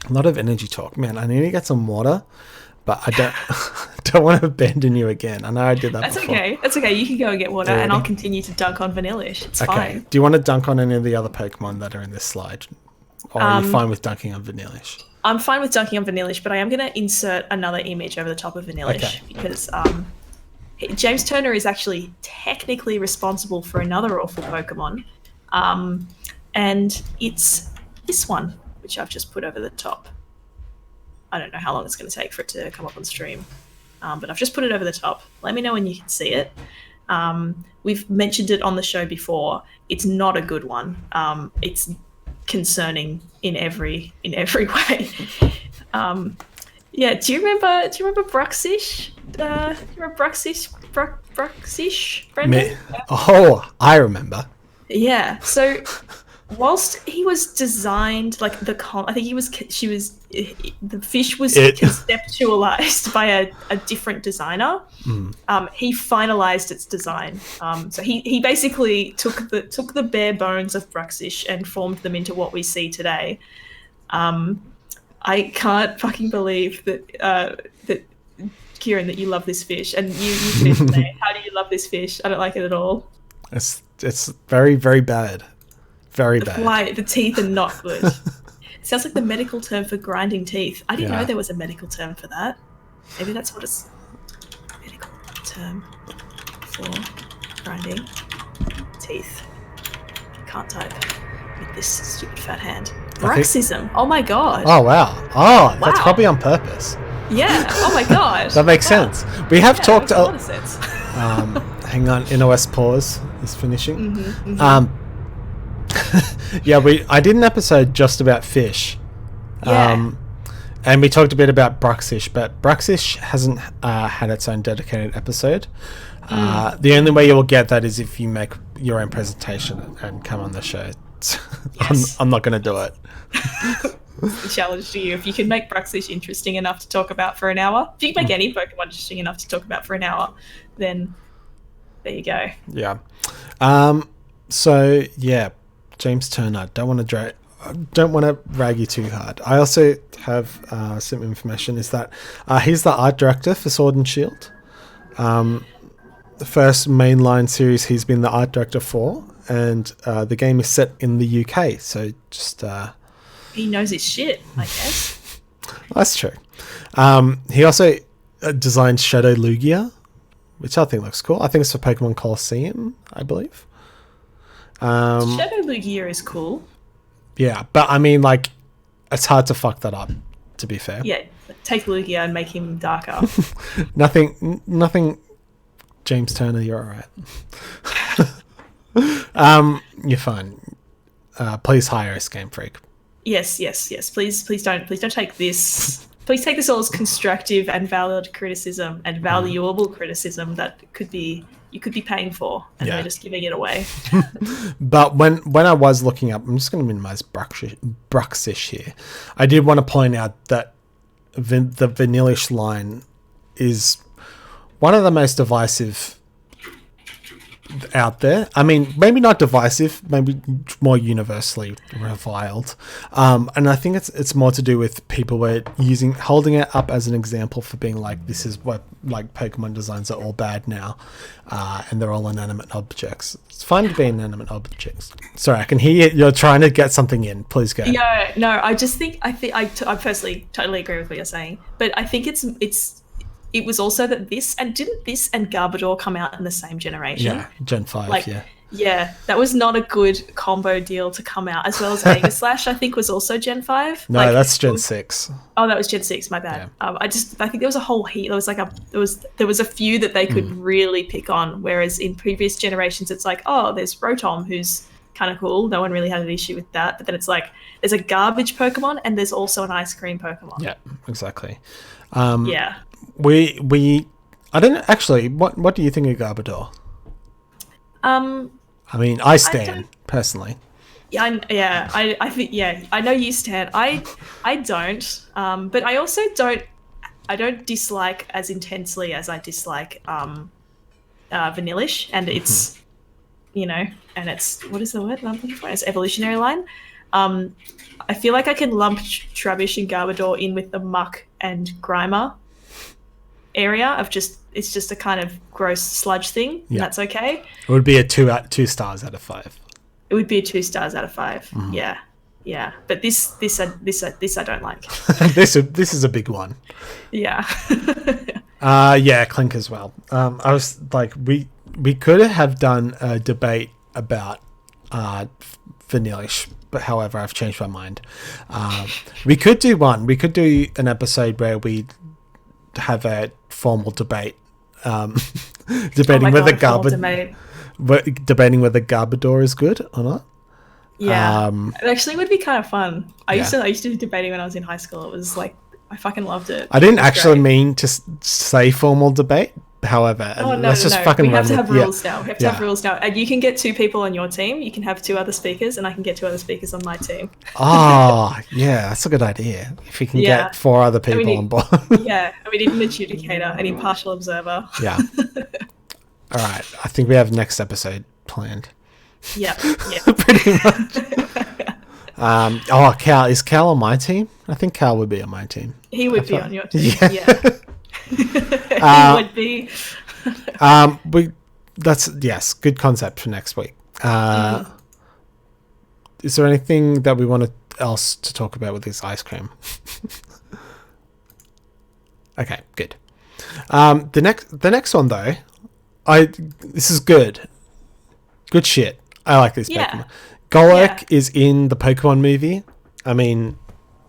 Speaker 1: A lot of energy talk. Man, I need to get some water, but I don't want to abandon you again. I know I did that
Speaker 2: That's
Speaker 1: before.
Speaker 2: okay. That's okay. You can go and get water, and
Speaker 1: Already?
Speaker 2: I'll continue to dunk on Vanillish. It's
Speaker 1: Okay.
Speaker 2: fine.
Speaker 1: Do you want to dunk on any of the other Pokemon that are in this slide? Or are you fine with dunking on Vanillish?
Speaker 2: I'm fine with dunking on Vanillish, but I am going to insert another image over the top of Vanillish because James Turner is actually technically responsible for another awful Pokemon, and it's this one, which I've just put over the top. I don't know how long it's going to take for it to come up on stream, but I've just put it over the top. Let me know when you can see it. We've mentioned it on the show before. It's not a good one. It's concerning in every way. Yeah, do you remember Bruxish? Do you remember Bruxish, Brendon?
Speaker 1: Oh, I remember.
Speaker 2: Yeah. So whilst he was designed like the fish was conceptualized by a different designer. He finalized its design. So he basically took the bare bones of Bruxish and formed them into what we see today. I can't fucking believe that Kieran, that you love this fish, and you said today, how do you love this fish? I don't like it at all.
Speaker 1: It's very, very bad. Very bad.
Speaker 2: The teeth are not good. It sounds like the medical term for grinding teeth. I didn't know there was a medical term for that. Maybe that's what it's medical term for grinding teeth. Can't type with this stupid fat hand. Bruxism. Oh my god.
Speaker 1: Oh wow. Oh, that's probably on purpose.
Speaker 2: Yeah. Oh my god.
Speaker 1: That makes sense. We have talked
Speaker 2: a lot of sense.
Speaker 1: Hang on, NOS pause is finishing. I did an episode just about fish. And we talked a bit about Bruxish, but Bruxish hasn't had its own dedicated episode. The only way you'll get that is if you make your own presentation and come on the show. Yes. I'm not going to do it.
Speaker 2: The challenge to you. If you can make Bruxish interesting enough to talk about for an hour, if you can make any Pokemon interesting enough to talk about for an hour, then there you go.
Speaker 1: Yeah. So yeah, James Turner. Don't want to rag you too hard. I also have some information. Is that he's the art director for Sword and Shield. The first mainline series he's been the art director for, and the game is set in the UK. So just
Speaker 2: he knows his shit, I guess.
Speaker 1: That's true. He also designed Shadow Lugia, which I think looks cool. I think it's for Pokemon Colosseum, I believe.
Speaker 2: Shadow Lugia is cool.
Speaker 1: Yeah, but I mean, like, it's hard to fuck that up, to be fair.
Speaker 2: Yeah, take Lugia and make him darker.
Speaker 1: Nothing. James Turner, you're alright. You're fine. Please hire us, Game Freak.
Speaker 2: Yes. Please don't take this. Please take this all as constructive and valid criticism and valuable criticism that you could be paying for, and they're just giving it away.
Speaker 1: But when I was looking up, I'm just going to minimize Bruxish here. I did want to point out that the Vanillish line is one of the most divisive out there. I mean, maybe not divisive, maybe more universally reviled. And I think it's more to do with people holding it up as an example for being like, this is what, like, Pokemon designs are all bad now, and they're all inanimate objects. It's fine to be inanimate objects. Sorry, I can hear you're trying to get something in. Please go.
Speaker 2: Yeah, no, I personally totally agree with what you're saying, but I think it was also that didn't this and Garbodor come out in the same generation?
Speaker 1: Yeah, Gen 5,
Speaker 2: Yeah, that was not a good combo deal to come out, as well as Aegislash, I think, was also Gen 5.
Speaker 1: No, that's Gen 6.
Speaker 2: Oh, that was Gen 6, my bad. Yeah. I think there was a whole heap. There was a few that they could really pick on, whereas in previous generations it's like, oh, there's Rotom, who's kind of cool. No one really had an issue with that. But then it's like, there's a garbage Pokemon and there's also an ice cream Pokemon.
Speaker 1: Yeah, exactly.
Speaker 2: Yeah.
Speaker 1: I don't actually. What do you think of Garbodor? I mean, I stan personally.
Speaker 2: Yeah, I think I know you stan. I don't. But I also don't. I don't dislike as intensely as I dislike Vanillish, and it's and it's, what is the word I'm looking for? It's evolutionary line. I feel like I can lump Trubbish and Garbodor in with the Muck and Grimer. area of just it's just a kind of gross sludge thing.
Speaker 1: Yeah.
Speaker 2: And that's okay.
Speaker 1: It would be a 2 stars out of 5.
Speaker 2: It would be a 2 stars out of 5. Yeah, yeah. But this I don't like.
Speaker 1: This is a big one.
Speaker 2: Yeah.
Speaker 1: Yeah, Clink as well. I was like, we could have done a debate about Vanillish, but however, I've changed my mind. We could do one. We could do an episode where we have a formal debate, debating whether Garbodor is good or not.
Speaker 2: Yeah, it actually would be kind of fun. I used to do debating when I was in high school. It was like I fucking loved it.
Speaker 1: I didn't actually mean to say formal debate. However, let's just fucking.
Speaker 2: We have to have rules now. We have to have rules now. And you can get 2 people on your team. You can have 2 other speakers, and I can get 2 other speakers on my team.
Speaker 1: Oh, yeah, that's a good idea. If you can get 4 other people on board.
Speaker 2: Yeah, and we need an adjudicator, an impartial observer.
Speaker 1: Yeah. All right, I think we have next episode planned.
Speaker 2: Yeah.
Speaker 1: Pretty much. Cal, is Cal on my team? I think Cal would be on my team.
Speaker 2: He would be on your team.
Speaker 1: Yeah.
Speaker 2: He would be.
Speaker 1: Yes, good concept for next week. Is there anything that we want else to talk about with this ice cream? Okay, good. The next one though, this is good. Good shit. I like this Pokemon. Golurk is in the Pokemon movie. I mean,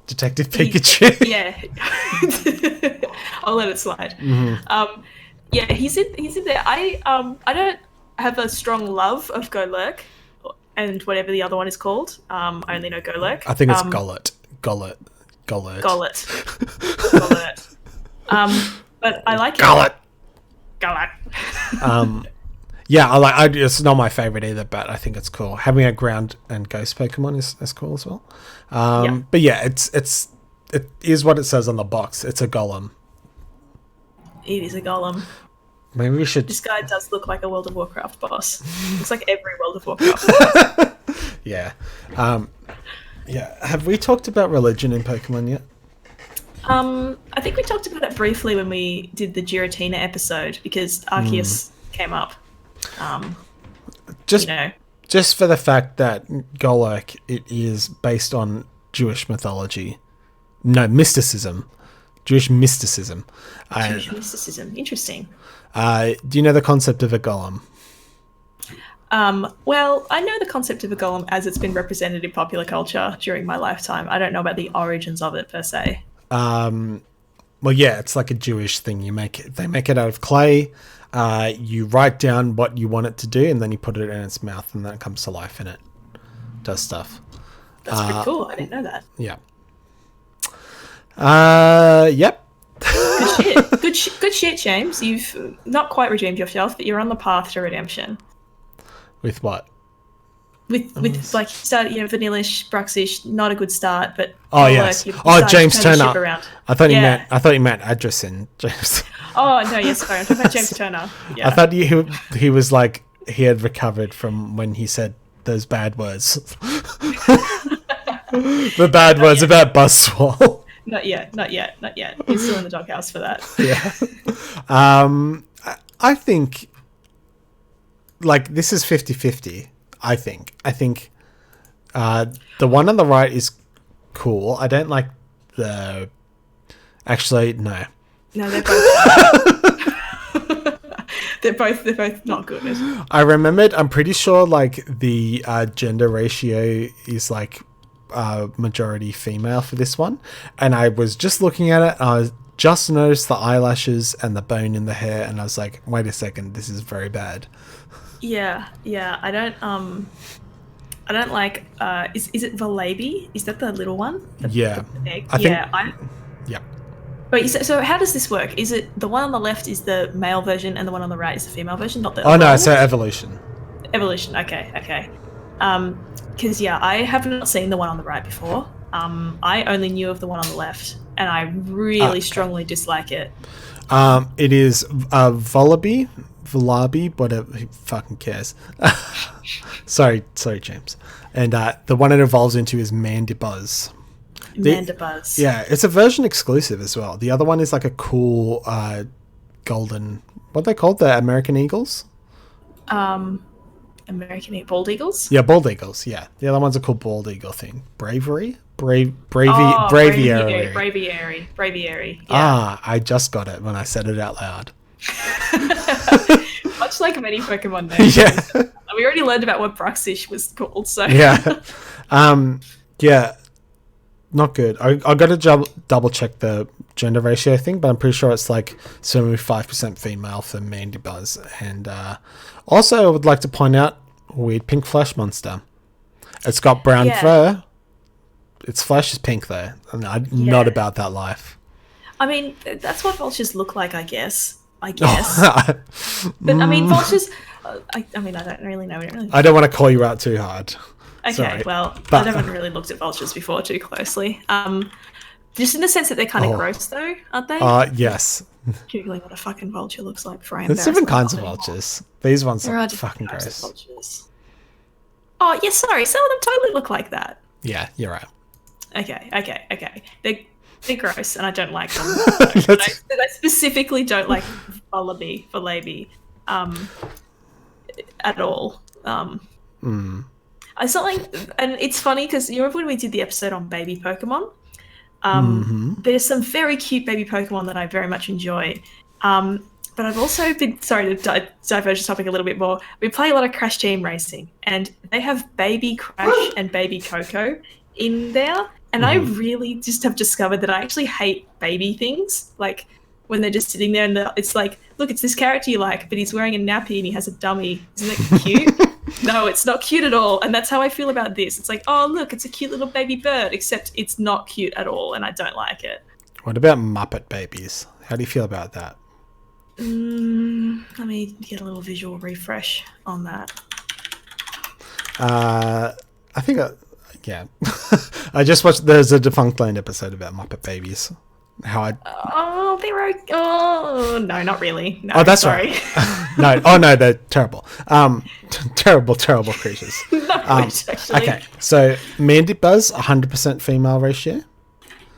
Speaker 1: Detective Pikachu.
Speaker 2: I'll let it slide.
Speaker 1: Mm-hmm.
Speaker 2: He's in there. I don't have a strong love of Golurk and whatever the other one is called. I only know Golurk.
Speaker 1: I think it's Golurk.
Speaker 2: But I like it.
Speaker 1: Golurk. Yeah, it's not my favorite either, but I think it's cool. Having a ground and ghost Pokemon is cool as well. But yeah, it is what it says on the box. It's a golem.
Speaker 2: It is a golem.
Speaker 1: Maybe we should.
Speaker 2: This guy does look like a World of Warcraft boss. Looks like every World of Warcraft boss.
Speaker 1: Yeah. Have we talked about religion in Pokemon yet?
Speaker 2: I think we talked about it briefly when we did the Giratina episode because Arceus came up.
Speaker 1: Just for the fact that Golurk, it is based on Jewish mythology. No, mysticism. Jewish mysticism.
Speaker 2: Interesting.
Speaker 1: Do you know the concept of a golem?
Speaker 2: Well, I know the concept of a golem as it's been represented in popular culture during my lifetime. I don't know about the origins of it per se.
Speaker 1: Well, yeah, it's like a Jewish thing. They make it out of clay. You write down what you want it to do, and then you put it in its mouth, and then it comes to life, and it does stuff.
Speaker 2: That's pretty cool. I didn't know that.
Speaker 1: Yeah. Yep.
Speaker 2: Good shit, James. You've not quite redeemed yourself, but you're on the path to redemption.
Speaker 1: With what?
Speaker 2: With like Vanillish, Bruxish, not a good start, but
Speaker 1: yes. James Turner. I thought you meant Adrison, James.
Speaker 2: Oh no, yes, sorry. I'm talking about James Turner. Yeah.
Speaker 1: I thought he was like he had recovered from when he said those bad words. The bad words about Buzzswole.
Speaker 2: Not yet. He's still in the doghouse for that.
Speaker 1: Yeah. I think like this is 50-50. I think the one on the right is cool. I don't like the. Actually, no.
Speaker 2: No, they're both. they're both not good.
Speaker 1: I remembered. I'm pretty sure like the gender ratio is like majority female for this one, and I was just looking at it. I just noticed the eyelashes and the bone in the hair, and I was like, "Wait a second, this is very bad."
Speaker 2: Yeah. I don't like. Is it Volabi? Is that the little one? The egg?
Speaker 1: Yeah.
Speaker 2: Wait, so how does this work? Is it the one on the left is the male version and the one on the right is the female version? Not the.
Speaker 1: Oh no, it's evolution.
Speaker 2: Evolution. Okay. Because I have not seen the one on the right before. I only knew of the one on the left, and I really strongly dislike it.
Speaker 1: It is Volabi, whatever. Who fucking cares? sorry, James. And the one it evolves into is Mandibuzz.
Speaker 2: Mandibuzz.
Speaker 1: Yeah, it's a version exclusive as well. The other one is like a cool golden. What are they called? The American eagles.
Speaker 2: American bald eagles.
Speaker 1: Yeah, bald eagles. Yeah, the other ones are called bald eagle thing. Bravery, braviary.
Speaker 2: Braviary. Yeah.
Speaker 1: Ah, I just got it when I said it out loud.
Speaker 2: Much like many Pokemon names.
Speaker 1: Yeah.
Speaker 2: We already learned about what Bruxish was called, so
Speaker 1: Yeah. Yeah. Not good. I got to double check the gender ratio thing, but I'm pretty sure it's like 75% female for Mandibuzz. And also, I would like to point out weird pink flesh monster. It's got brown fur. Its flesh is pink though. I'm not about that life.
Speaker 2: I mean, that's what vultures look like, I guess. But I mean, vultures. I mean, I don't really know.
Speaker 1: I don't want to call you out too hard.
Speaker 2: Okay,
Speaker 1: Sorry.
Speaker 2: well, I haven't really looked at vultures before too closely. Just in the sense that they're kind of gross, though, aren't they?
Speaker 1: Yes.
Speaker 2: Googling what a fucking vulture looks like before I
Speaker 1: There's different kinds of vultures. These ones are fucking gross.
Speaker 2: Vultures. Oh, yeah, sorry. Some of them totally look like that.
Speaker 1: Yeah, you're right.
Speaker 2: Okay. They're gross, and I don't like them. I specifically don't like Volabi, at all. I something, and it's funny because you remember when we did the episode on baby Pokemon? There's some very cute baby Pokemon that I very much enjoy. But I've also been, sorry to diverge the topic a little bit more, we play a lot of Crash Team Racing, and they have baby Crash and baby Coco in there. And I really just have discovered that I actually hate baby things. Like, when they're just sitting there and it's like, look, it's this character you like, but he's wearing a nappy and he has a dummy. Isn't it cute? No, it's not cute at all. And that's how I feel about this. It's like, oh, look, it's a cute little baby bird, except it's not cute at all, and I don't like it.
Speaker 1: What about Muppet babies? How do you feel about that?
Speaker 2: Let me get a little visual refresh on that.
Speaker 1: I think, yeah. I just watched, there's a Defunct Land episode about Muppet babies.
Speaker 2: Oh, no, not really. No,
Speaker 1: oh, that's
Speaker 2: sorry.
Speaker 1: Right. No, they're terrible. Terrible creatures.
Speaker 2: No, actually.
Speaker 1: Okay, so Mandibuzz, 100% female ratio.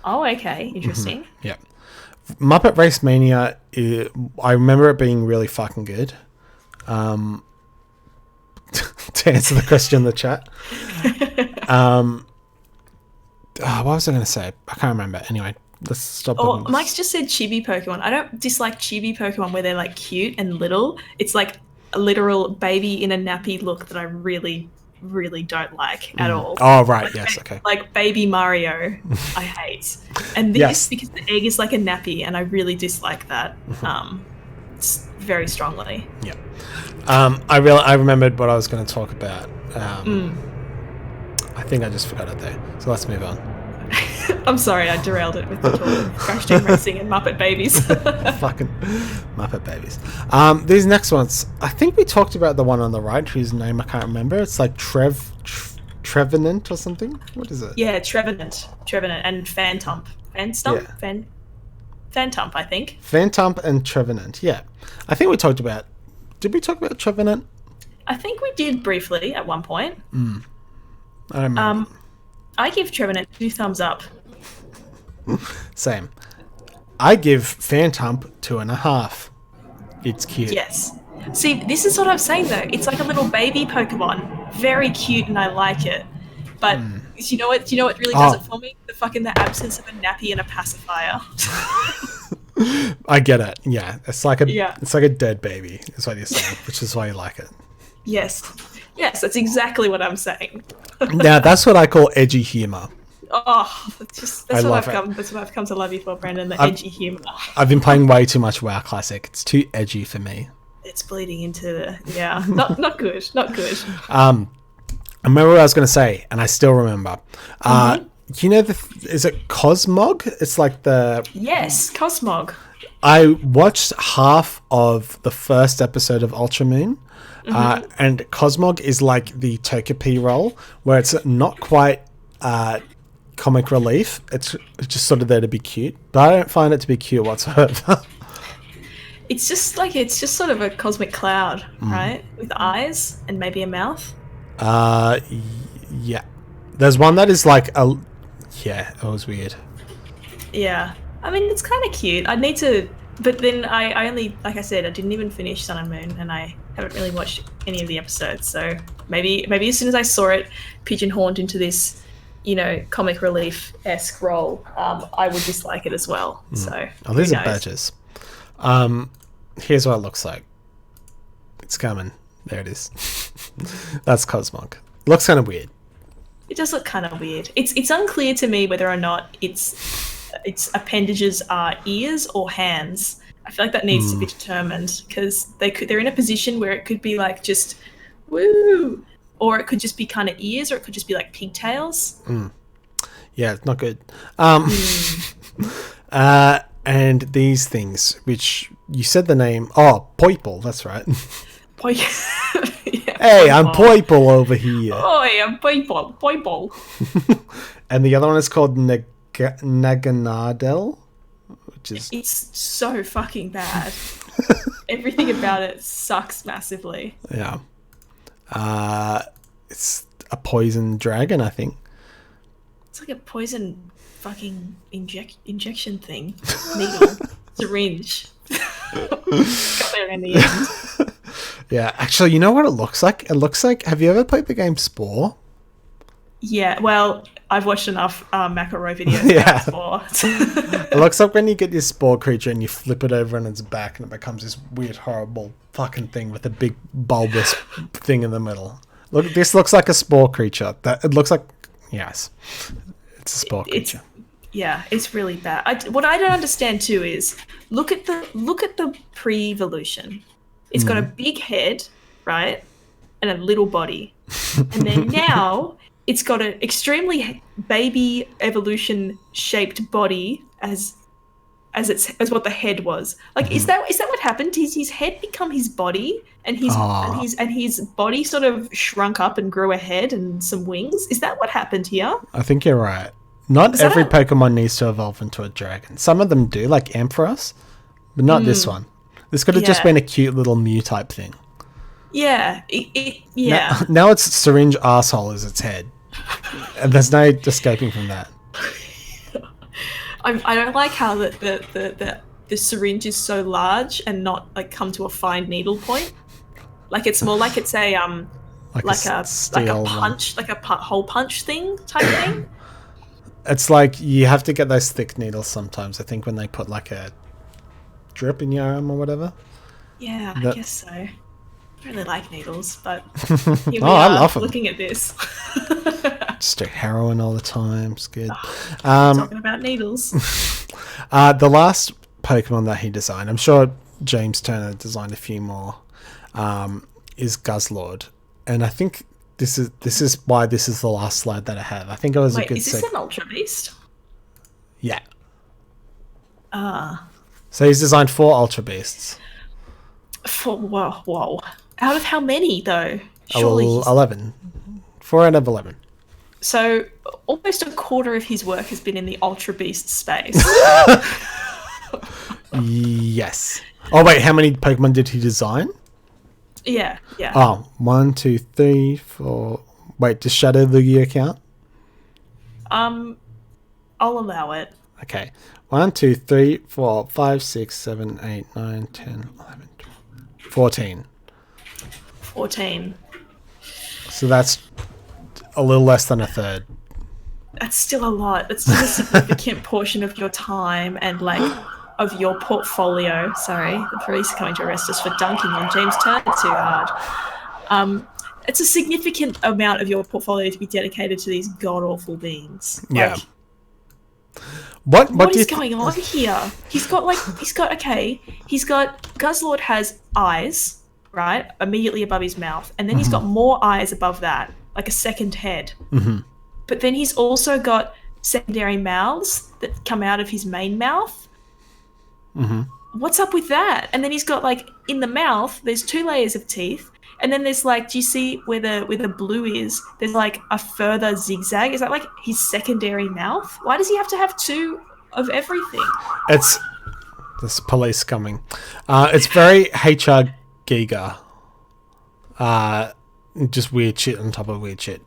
Speaker 2: Oh, okay, interesting.
Speaker 1: Yeah. Muppet Race Mania, I remember it being really fucking good. To answer the question in the chat. What was I going to say? I can't remember. Anyway, let's stop.
Speaker 2: Oh, Mike's just said chibi Pokemon. I don't dislike chibi Pokemon where they're like cute and little. It's like a literal baby in a nappy look that I really, really don't like at all.
Speaker 1: Oh, right.
Speaker 2: Like,
Speaker 1: yes. Okay.
Speaker 2: Like baby Mario, I hate. And this, because the egg is like a nappy, and I really dislike that very strongly.
Speaker 1: Yeah. I remembered what I was going to talk about. I think I just forgot it there. So let's move on.
Speaker 2: I'm sorry, I derailed it with the talk of Crash Team Racing and Muppet Babies.
Speaker 1: Fucking Muppet Babies. These next ones, I think we talked about the one on the right, whose name I can't remember. It's like Trevenant or something. What is it?
Speaker 2: Yeah, Trevenant, and Phantump. Phantump, I think.
Speaker 1: Phantump and Trevenant. Yeah, I think we talked about. Did we talk about Trevenant?
Speaker 2: I think we did briefly at one point.
Speaker 1: I don't remember.
Speaker 2: I give Trevenant 2 thumbs up.
Speaker 1: Same. I give Phantump 2.5. It's cute.
Speaker 2: Yes. See, this is what I'm saying though. It's like a little baby Pokemon. Very cute, and I like it. But you know what really does it for me? The absence of a nappy and a pacifier.
Speaker 1: I get it. Yeah. It's like a dead baby, is what you're saying, which is why you like it.
Speaker 2: Yes, that's exactly what I'm saying.
Speaker 1: Now, that's what I call edgy humor.
Speaker 2: Oh, that's what I've come to love you for, Brendon, the edgy humor.
Speaker 1: I've been playing way too much WoW Classic. It's too edgy for me.
Speaker 2: It's bleeding into not good.
Speaker 1: I remember what I was going to say, and I still remember. You know, is it Cosmog? It's like the...
Speaker 2: Yes, Cosmog.
Speaker 1: I watched half of the first episode of Ultra Moon, and Cosmog is like the Togepi role, where it's not quite comic relief. It's just sort of there to be cute, but I don't find it to be cute whatsoever.
Speaker 2: It's just sort of a cosmic cloud, right? With eyes and maybe a mouth.
Speaker 1: Yeah. There's one that is like it was weird.
Speaker 2: Yeah. I mean, it's kind of cute. I'd need to But then I only, like I said, I didn't even finish Sun and Moon, and I haven't really watched any of the episodes. So maybe as soon as I saw it pigeonholed into this, comic relief-esque role, I would dislike it as well. So
Speaker 1: these are badges. Here's what it looks like. It's coming. There it is. That's Cosmog. Looks kind of weird.
Speaker 2: It does look kind of weird. It's unclear to me whether or not its appendages are ears or hands. I feel like that needs to be determined, because they're in a position where it could be like just woo, or it could just be kind of ears, or it could just be like pigtails.
Speaker 1: Yeah, it's not good. And these things, which you said the name. Oh, Poiple, that's right.
Speaker 2: Yeah,
Speaker 1: hey, I'm Poiple over here.
Speaker 2: Oh, I'm Poiple.
Speaker 1: And the other one is called Naganadel, which is...
Speaker 2: It's so fucking bad. Everything about it sucks massively.
Speaker 1: Yeah. It's a poison dragon, I think.
Speaker 2: It's like a poison fucking injection thing. Needle. Syringe. Got there in the end.
Speaker 1: Yeah, actually, you know what it looks like? It looks like... Have you ever played the game Spore?
Speaker 2: Yeah, well, I've watched enough McElroy videos about Spore.
Speaker 1: It looks like when you get this Spore creature and you flip it over on its back and it becomes this weird, horrible fucking thing with a big bulbous thing in the middle. Look, this looks like a Spore creature. It looks like... Yes. It's a Spore creature.
Speaker 2: It's really bad. What I don't understand too is look at the pre-evolution. It's got a big head, right, and a little body, and then now it's got an extremely baby evolution shaped body as what the head was. Like, is that what happened? Did his head become his body, and his body sort of shrunk up and grew a head and some wings? Is that what happened here?
Speaker 1: I think you're right. Not every Pokemon needs to evolve into a dragon. Some of them do, like Ampharos, but not this one. This could have just been a cute little Mew type thing.
Speaker 2: Yeah.
Speaker 1: Now it's syringe arsehole as its head. And there's no escaping from that.
Speaker 2: I don't like how the syringe is so large and not like come to a fine needle point. Like it's more like it's a punch, like a hole punch thing type thing.
Speaker 1: It's like you have to get those thick needles sometimes. I think when they put like a drip in your arm or whatever.
Speaker 2: Yeah, I guess so. I really like needles, but here we are
Speaker 1: I love them.
Speaker 2: looking at this.
Speaker 1: Just do heroin all the time. It's good.
Speaker 2: Talking about needles.
Speaker 1: The last Pokemon that he designed, I'm sure James Turner designed a few more, is Guzzlord. And I think this is why this is the last slide that I have. I think it was a good...
Speaker 2: Is this an Ultra Beast?
Speaker 1: Yeah. So he's designed 4 Ultra Beasts.
Speaker 2: Whoa. Out of how many, though?
Speaker 1: Surely 11. 4 out of 11.
Speaker 2: So almost a quarter of his work has been in the Ultra Beast space.
Speaker 1: Yes. Oh, wait, how many Pokemon did he design?
Speaker 2: Yeah.
Speaker 1: Oh, 1, 2, 3, 4... Wait, does Shadow Lugia count?
Speaker 2: I'll allow it.
Speaker 1: Okay. 1, 2, 3, 4, 5, 6, 7, 8, 9, 10, 11, 12, 14.
Speaker 2: 14.
Speaker 1: So that's a little less than a third.
Speaker 2: That's still a lot. That's still a significant portion of your time and like of your portfolio. Sorry, the police are coming to arrest us for dunking on James Turner too hard. It's a significant amount of your portfolio to be dedicated to these god awful beings.
Speaker 1: Yeah.
Speaker 2: What is going on here? He's got Guzzlord has eyes, right, immediately above his mouth, and then he's got more eyes above that, like a second head.
Speaker 1: Mm-hmm.
Speaker 2: But then he's also got secondary mouths that come out of his main mouth.
Speaker 1: Mm-hmm.
Speaker 2: What's up with that? And then he's got like in the mouth, there's 2 layers of teeth. And then there's like, do you see where the blue is? There's like a further zigzag. Is that like his secondary mouth? Why does he have to have 2 of everything?
Speaker 1: It's this police coming. It's very HR Giga. Just weird shit on top of weird shit.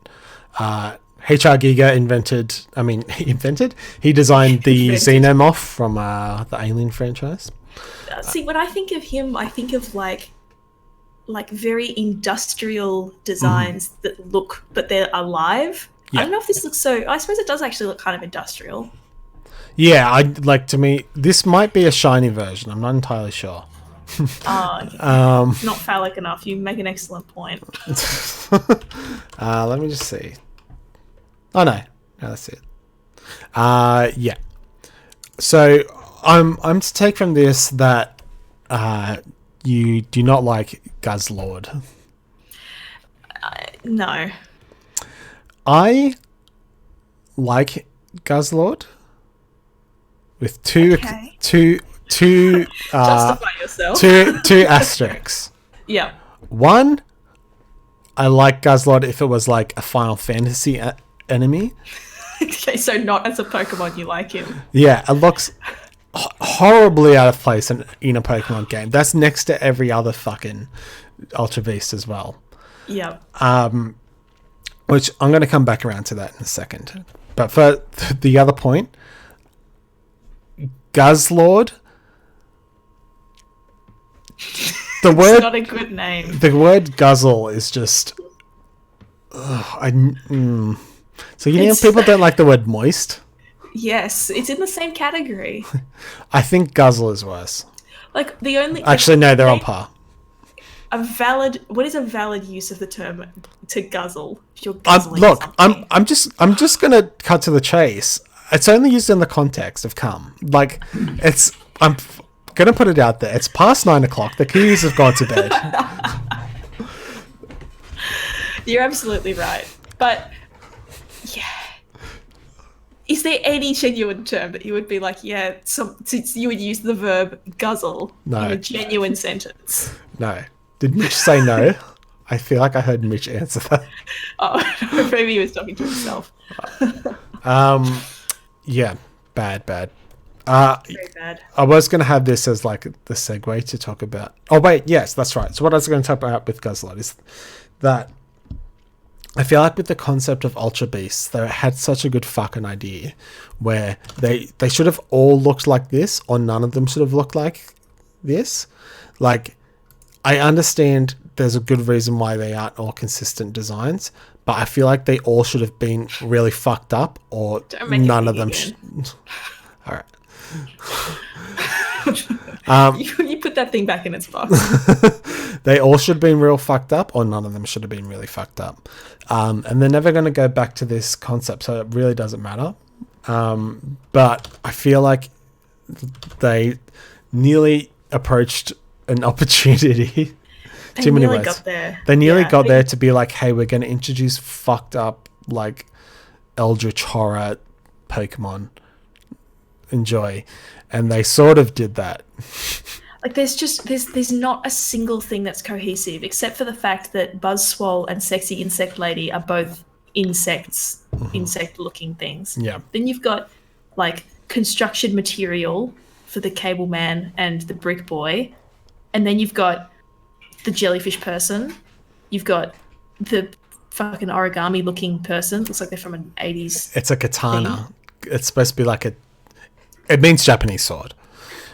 Speaker 1: HR Giga he designed the Xenomorph from the Alien franchise.
Speaker 2: See, when I think of him, I think of like very industrial designs that look, but they're alive.
Speaker 1: Yeah.
Speaker 2: I don't know if this looks so. I suppose it does actually look kind of industrial.
Speaker 1: Yeah, to me, this might be a shiny version. I'm not entirely sure.
Speaker 2: Okay. Not phallic enough. You make an excellent point.
Speaker 1: Let me just see. Oh no, that's it. Yeah. So I'm to take from this that you do not like Guzzlord.
Speaker 2: No.
Speaker 1: I like Guzzlord with two
Speaker 2: Justify yourself.
Speaker 1: two asterisks.
Speaker 2: Yeah.
Speaker 1: One, I like Guzzlord if it was like a Final Fantasy enemy.
Speaker 2: Okay, so not as a Pokemon you like him.
Speaker 1: Yeah, it looks horribly out of place in a Pokemon game. That's next to every other fucking Ultra Beast as well.
Speaker 2: Yeah.
Speaker 1: Which I'm going to come back around to that in a second. But for the other point, Guzzlord.
Speaker 2: It's not a good name.
Speaker 1: The word guzzle is just. So you know people don't like the word moist.
Speaker 2: Yes, it's in the same category.
Speaker 1: I think guzzle is worse.
Speaker 2: Like the only.
Speaker 1: Actually, no, they're on par.
Speaker 2: What is a valid use of the term to guzzle? If you're guzzling
Speaker 1: Look,
Speaker 2: something?
Speaker 1: I'm just gonna cut to the chase. It's only used in the context of cum. Like, I'm gonna put it out there. It's past 9 o'clock. The kiddies have gone to bed.
Speaker 2: You're absolutely right. But yeah, is there any genuine term that you would be like, yeah, you would use the verb guzzle in a genuine sentence?
Speaker 1: No. Did Mitch say no? I feel like I heard Mitch answer that.
Speaker 2: Oh, maybe he was talking to himself.
Speaker 1: Yeah, bad.
Speaker 2: Very bad.
Speaker 1: I was going to have this as like the segue to talk about. Oh wait, yes, that's right. So what I was going to talk about with Guzzlord is that I feel like with the concept of Ultra Beasts, they had such a good fucking idea where they should have all looked like this, or none of them should have looked like this. Like, I understand there's a good reason why they aren't all consistent designs, but I feel like they all should have been really fucked up, or none of them should. All right.
Speaker 2: You put that thing back in its box.
Speaker 1: They all should have been real fucked up, or none of them should have been really fucked up. And they're never going to go back to this concept, so it really doesn't matter. But I feel like they nearly approached an opportunity. Too many words.
Speaker 2: Got there.
Speaker 1: They nearly got there to be like, hey, we're going to introduce fucked up, like, Eldritch horror Pokemon. Enjoy. And they sort of did that.
Speaker 2: Like, there's not a single thing that's cohesive, except for the fact that Buzzswole and Sexy Insect Lady are both insects, insect-looking things.
Speaker 1: Yeah.
Speaker 2: Then you've got, like, construction material for the Cable Man and the Brick Boy. And then you've got the jellyfish person. You've got the fucking origami-looking person. Looks like they're from an 80s.
Speaker 1: It's a katana. Thing. It's supposed to be like it means Japanese sword.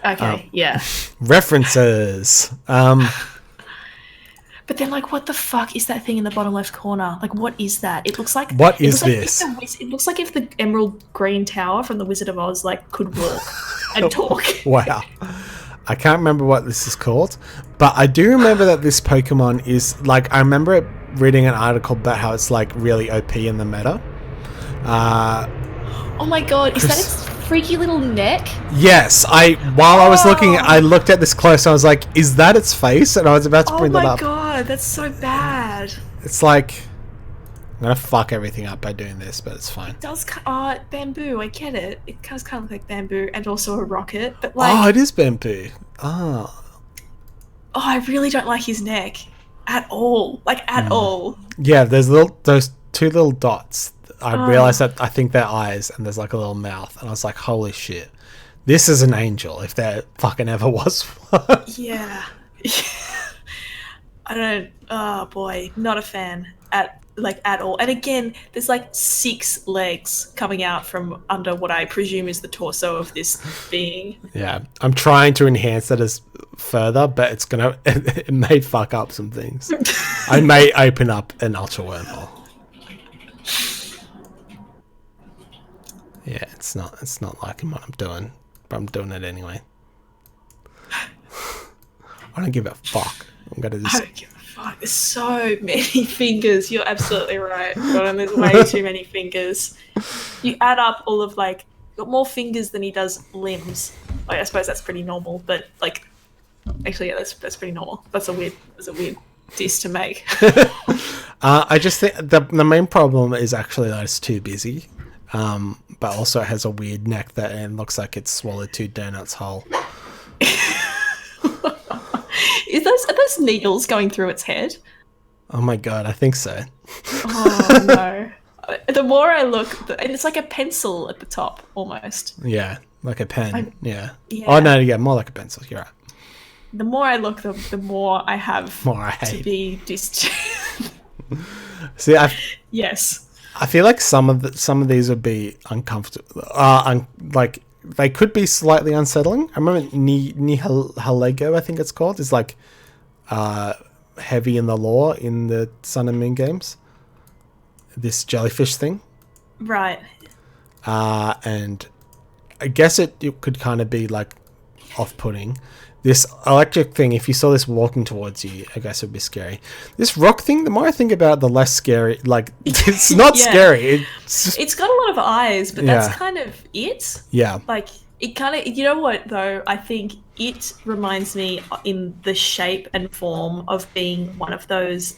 Speaker 2: Okay, yeah.
Speaker 1: References.
Speaker 2: But then, like, what the fuck is that thing in the bottom left corner? Like, what is that? It looks like...
Speaker 1: What is this?
Speaker 2: It looks like if the Emerald Green Tower from the Wizard of Oz, like, could walk and talk.
Speaker 1: Wow. I can't remember what this is called, but I do remember that this Pokemon is, like, I remember reading an article about how it's, like, really OP in the meta.
Speaker 2: Oh my god, is that its freaky little neck?
Speaker 1: Yes, while I was looking, I looked at this close, and I was like, is that its face? And I was about to bring that up.
Speaker 2: Oh my god, that's so bad.
Speaker 1: It's like, I'm going to fuck everything up by doing this, but it's fine.
Speaker 2: It does, bamboo, I get it. It does kind of look like bamboo and also a rocket, but like...
Speaker 1: Oh, it is bamboo. Oh,
Speaker 2: I really don't like his neck. At all. Like, at all.
Speaker 1: Yeah, there's those two little dots. I realized that I think they're eyes, and there's like a little mouth, and I was like, holy shit. This is an angel, if there fucking ever was one.
Speaker 2: Yeah. I don't... Oh, boy. Not a fan. At like at all. And again, there's like 6 legs coming out from under what I presume is the torso of this being.
Speaker 1: Yeah, I'm trying to enhance that as further, but it's gonna it may fuck up some things. I may open up an ultra wormhole. Yeah, it's not liking what I'm doing, but I'm doing it anyway. I don't give a fuck. I'm gonna
Speaker 2: I
Speaker 1: just.
Speaker 2: don't give a fuck. There's so many fingers. You're absolutely right, Gordon. There's way too many fingers. You add up all of like, got more fingers than he does limbs. Like, I suppose that's pretty normal, but like, actually, yeah, that's pretty normal. That's a weird diss to make.
Speaker 1: I just think the main problem is actually that it's too busy, but also it has a weird neck that it looks like it's swallowed 2 donuts whole.
Speaker 2: Are those needles going through its head?
Speaker 1: Oh my god, I think so.
Speaker 2: Oh no. The more I look, and it's like a pencil at the top, almost.
Speaker 1: Yeah, like a pen. Yeah.
Speaker 2: Yeah.
Speaker 1: Oh no, yeah, more like a pencil. You're right.
Speaker 2: The more I look, the more I have
Speaker 1: More I
Speaker 2: to
Speaker 1: hate.
Speaker 2: be
Speaker 1: See,
Speaker 2: Yes.
Speaker 1: I feel like some of these would be uncomfortable. Like they could be slightly unsettling. I remember Nihalego, I think it's called, is like heavy in the lore in the Sun and Moon games. This jellyfish thing.
Speaker 2: Right.
Speaker 1: And I guess it could kind of be like off-putting. This electric thing, if you saw this walking towards you, I guess it would be scary. This rock thing, the more I think about it, the less scary. Like, it's not
Speaker 2: Yeah.
Speaker 1: scary.
Speaker 2: It's got a lot of eyes, but
Speaker 1: Yeah.
Speaker 2: that's kind of it.
Speaker 1: Yeah.
Speaker 2: Like, it kind of, you know what, though? I think it reminds me in the shape and form of being one of those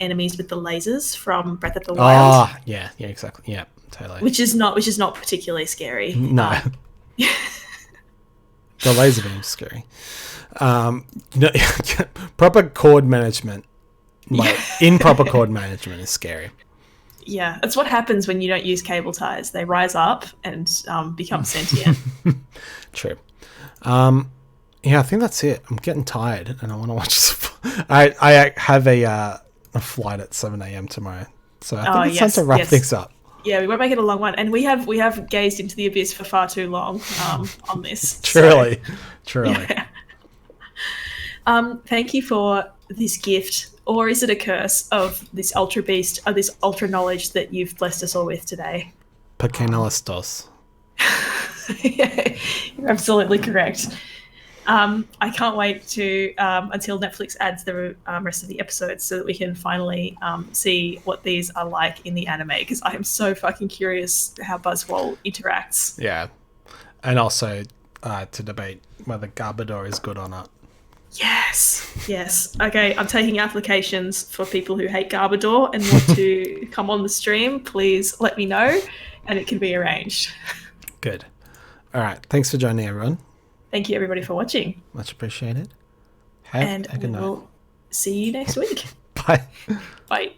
Speaker 2: enemies with the lasers from Breath of the Wild.
Speaker 1: Ah, yeah, exactly. Yeah, totally.
Speaker 2: Which is not particularly scary.
Speaker 1: No. The laser beam's scary. Proper chord management, like improper chord management, is scary.
Speaker 2: Yeah, that's what happens when you don't use cable ties. They rise up and become sentient.
Speaker 1: True. Yeah, I think that's it. I'm getting tired, and I want to watch. I have a flight at 7 a.m. tomorrow, so I think it's time to wrap things up.
Speaker 2: Yeah, we won't make it a long one, and we have gazed into the abyss for far too long on this.
Speaker 1: Truly.
Speaker 2: Yeah. Thank you for this gift, or is it a curse, of this ultra beast, of this ultra knowledge that you've blessed us all with today?
Speaker 1: Pequeños dos.
Speaker 2: Yeah, you're absolutely correct. I can't wait to until Netflix adds the rest of the episodes so that we can finally see what these are like in the anime, because I am so fucking curious how Buzzwole interacts.
Speaker 1: Yeah, and also to debate whether Garbodor is good or not.
Speaker 2: Yes. Okay, I'm taking applications for people who hate Garbodor and want to come on the stream. Please let me know, and it can be arranged.
Speaker 1: Good. All right. Thanks for joining, everyone.
Speaker 2: Thank you, everybody, for watching.
Speaker 1: Much appreciated.
Speaker 2: And
Speaker 1: Have a good night.
Speaker 2: we'll see you next week.
Speaker 1: Bye.
Speaker 2: Bye.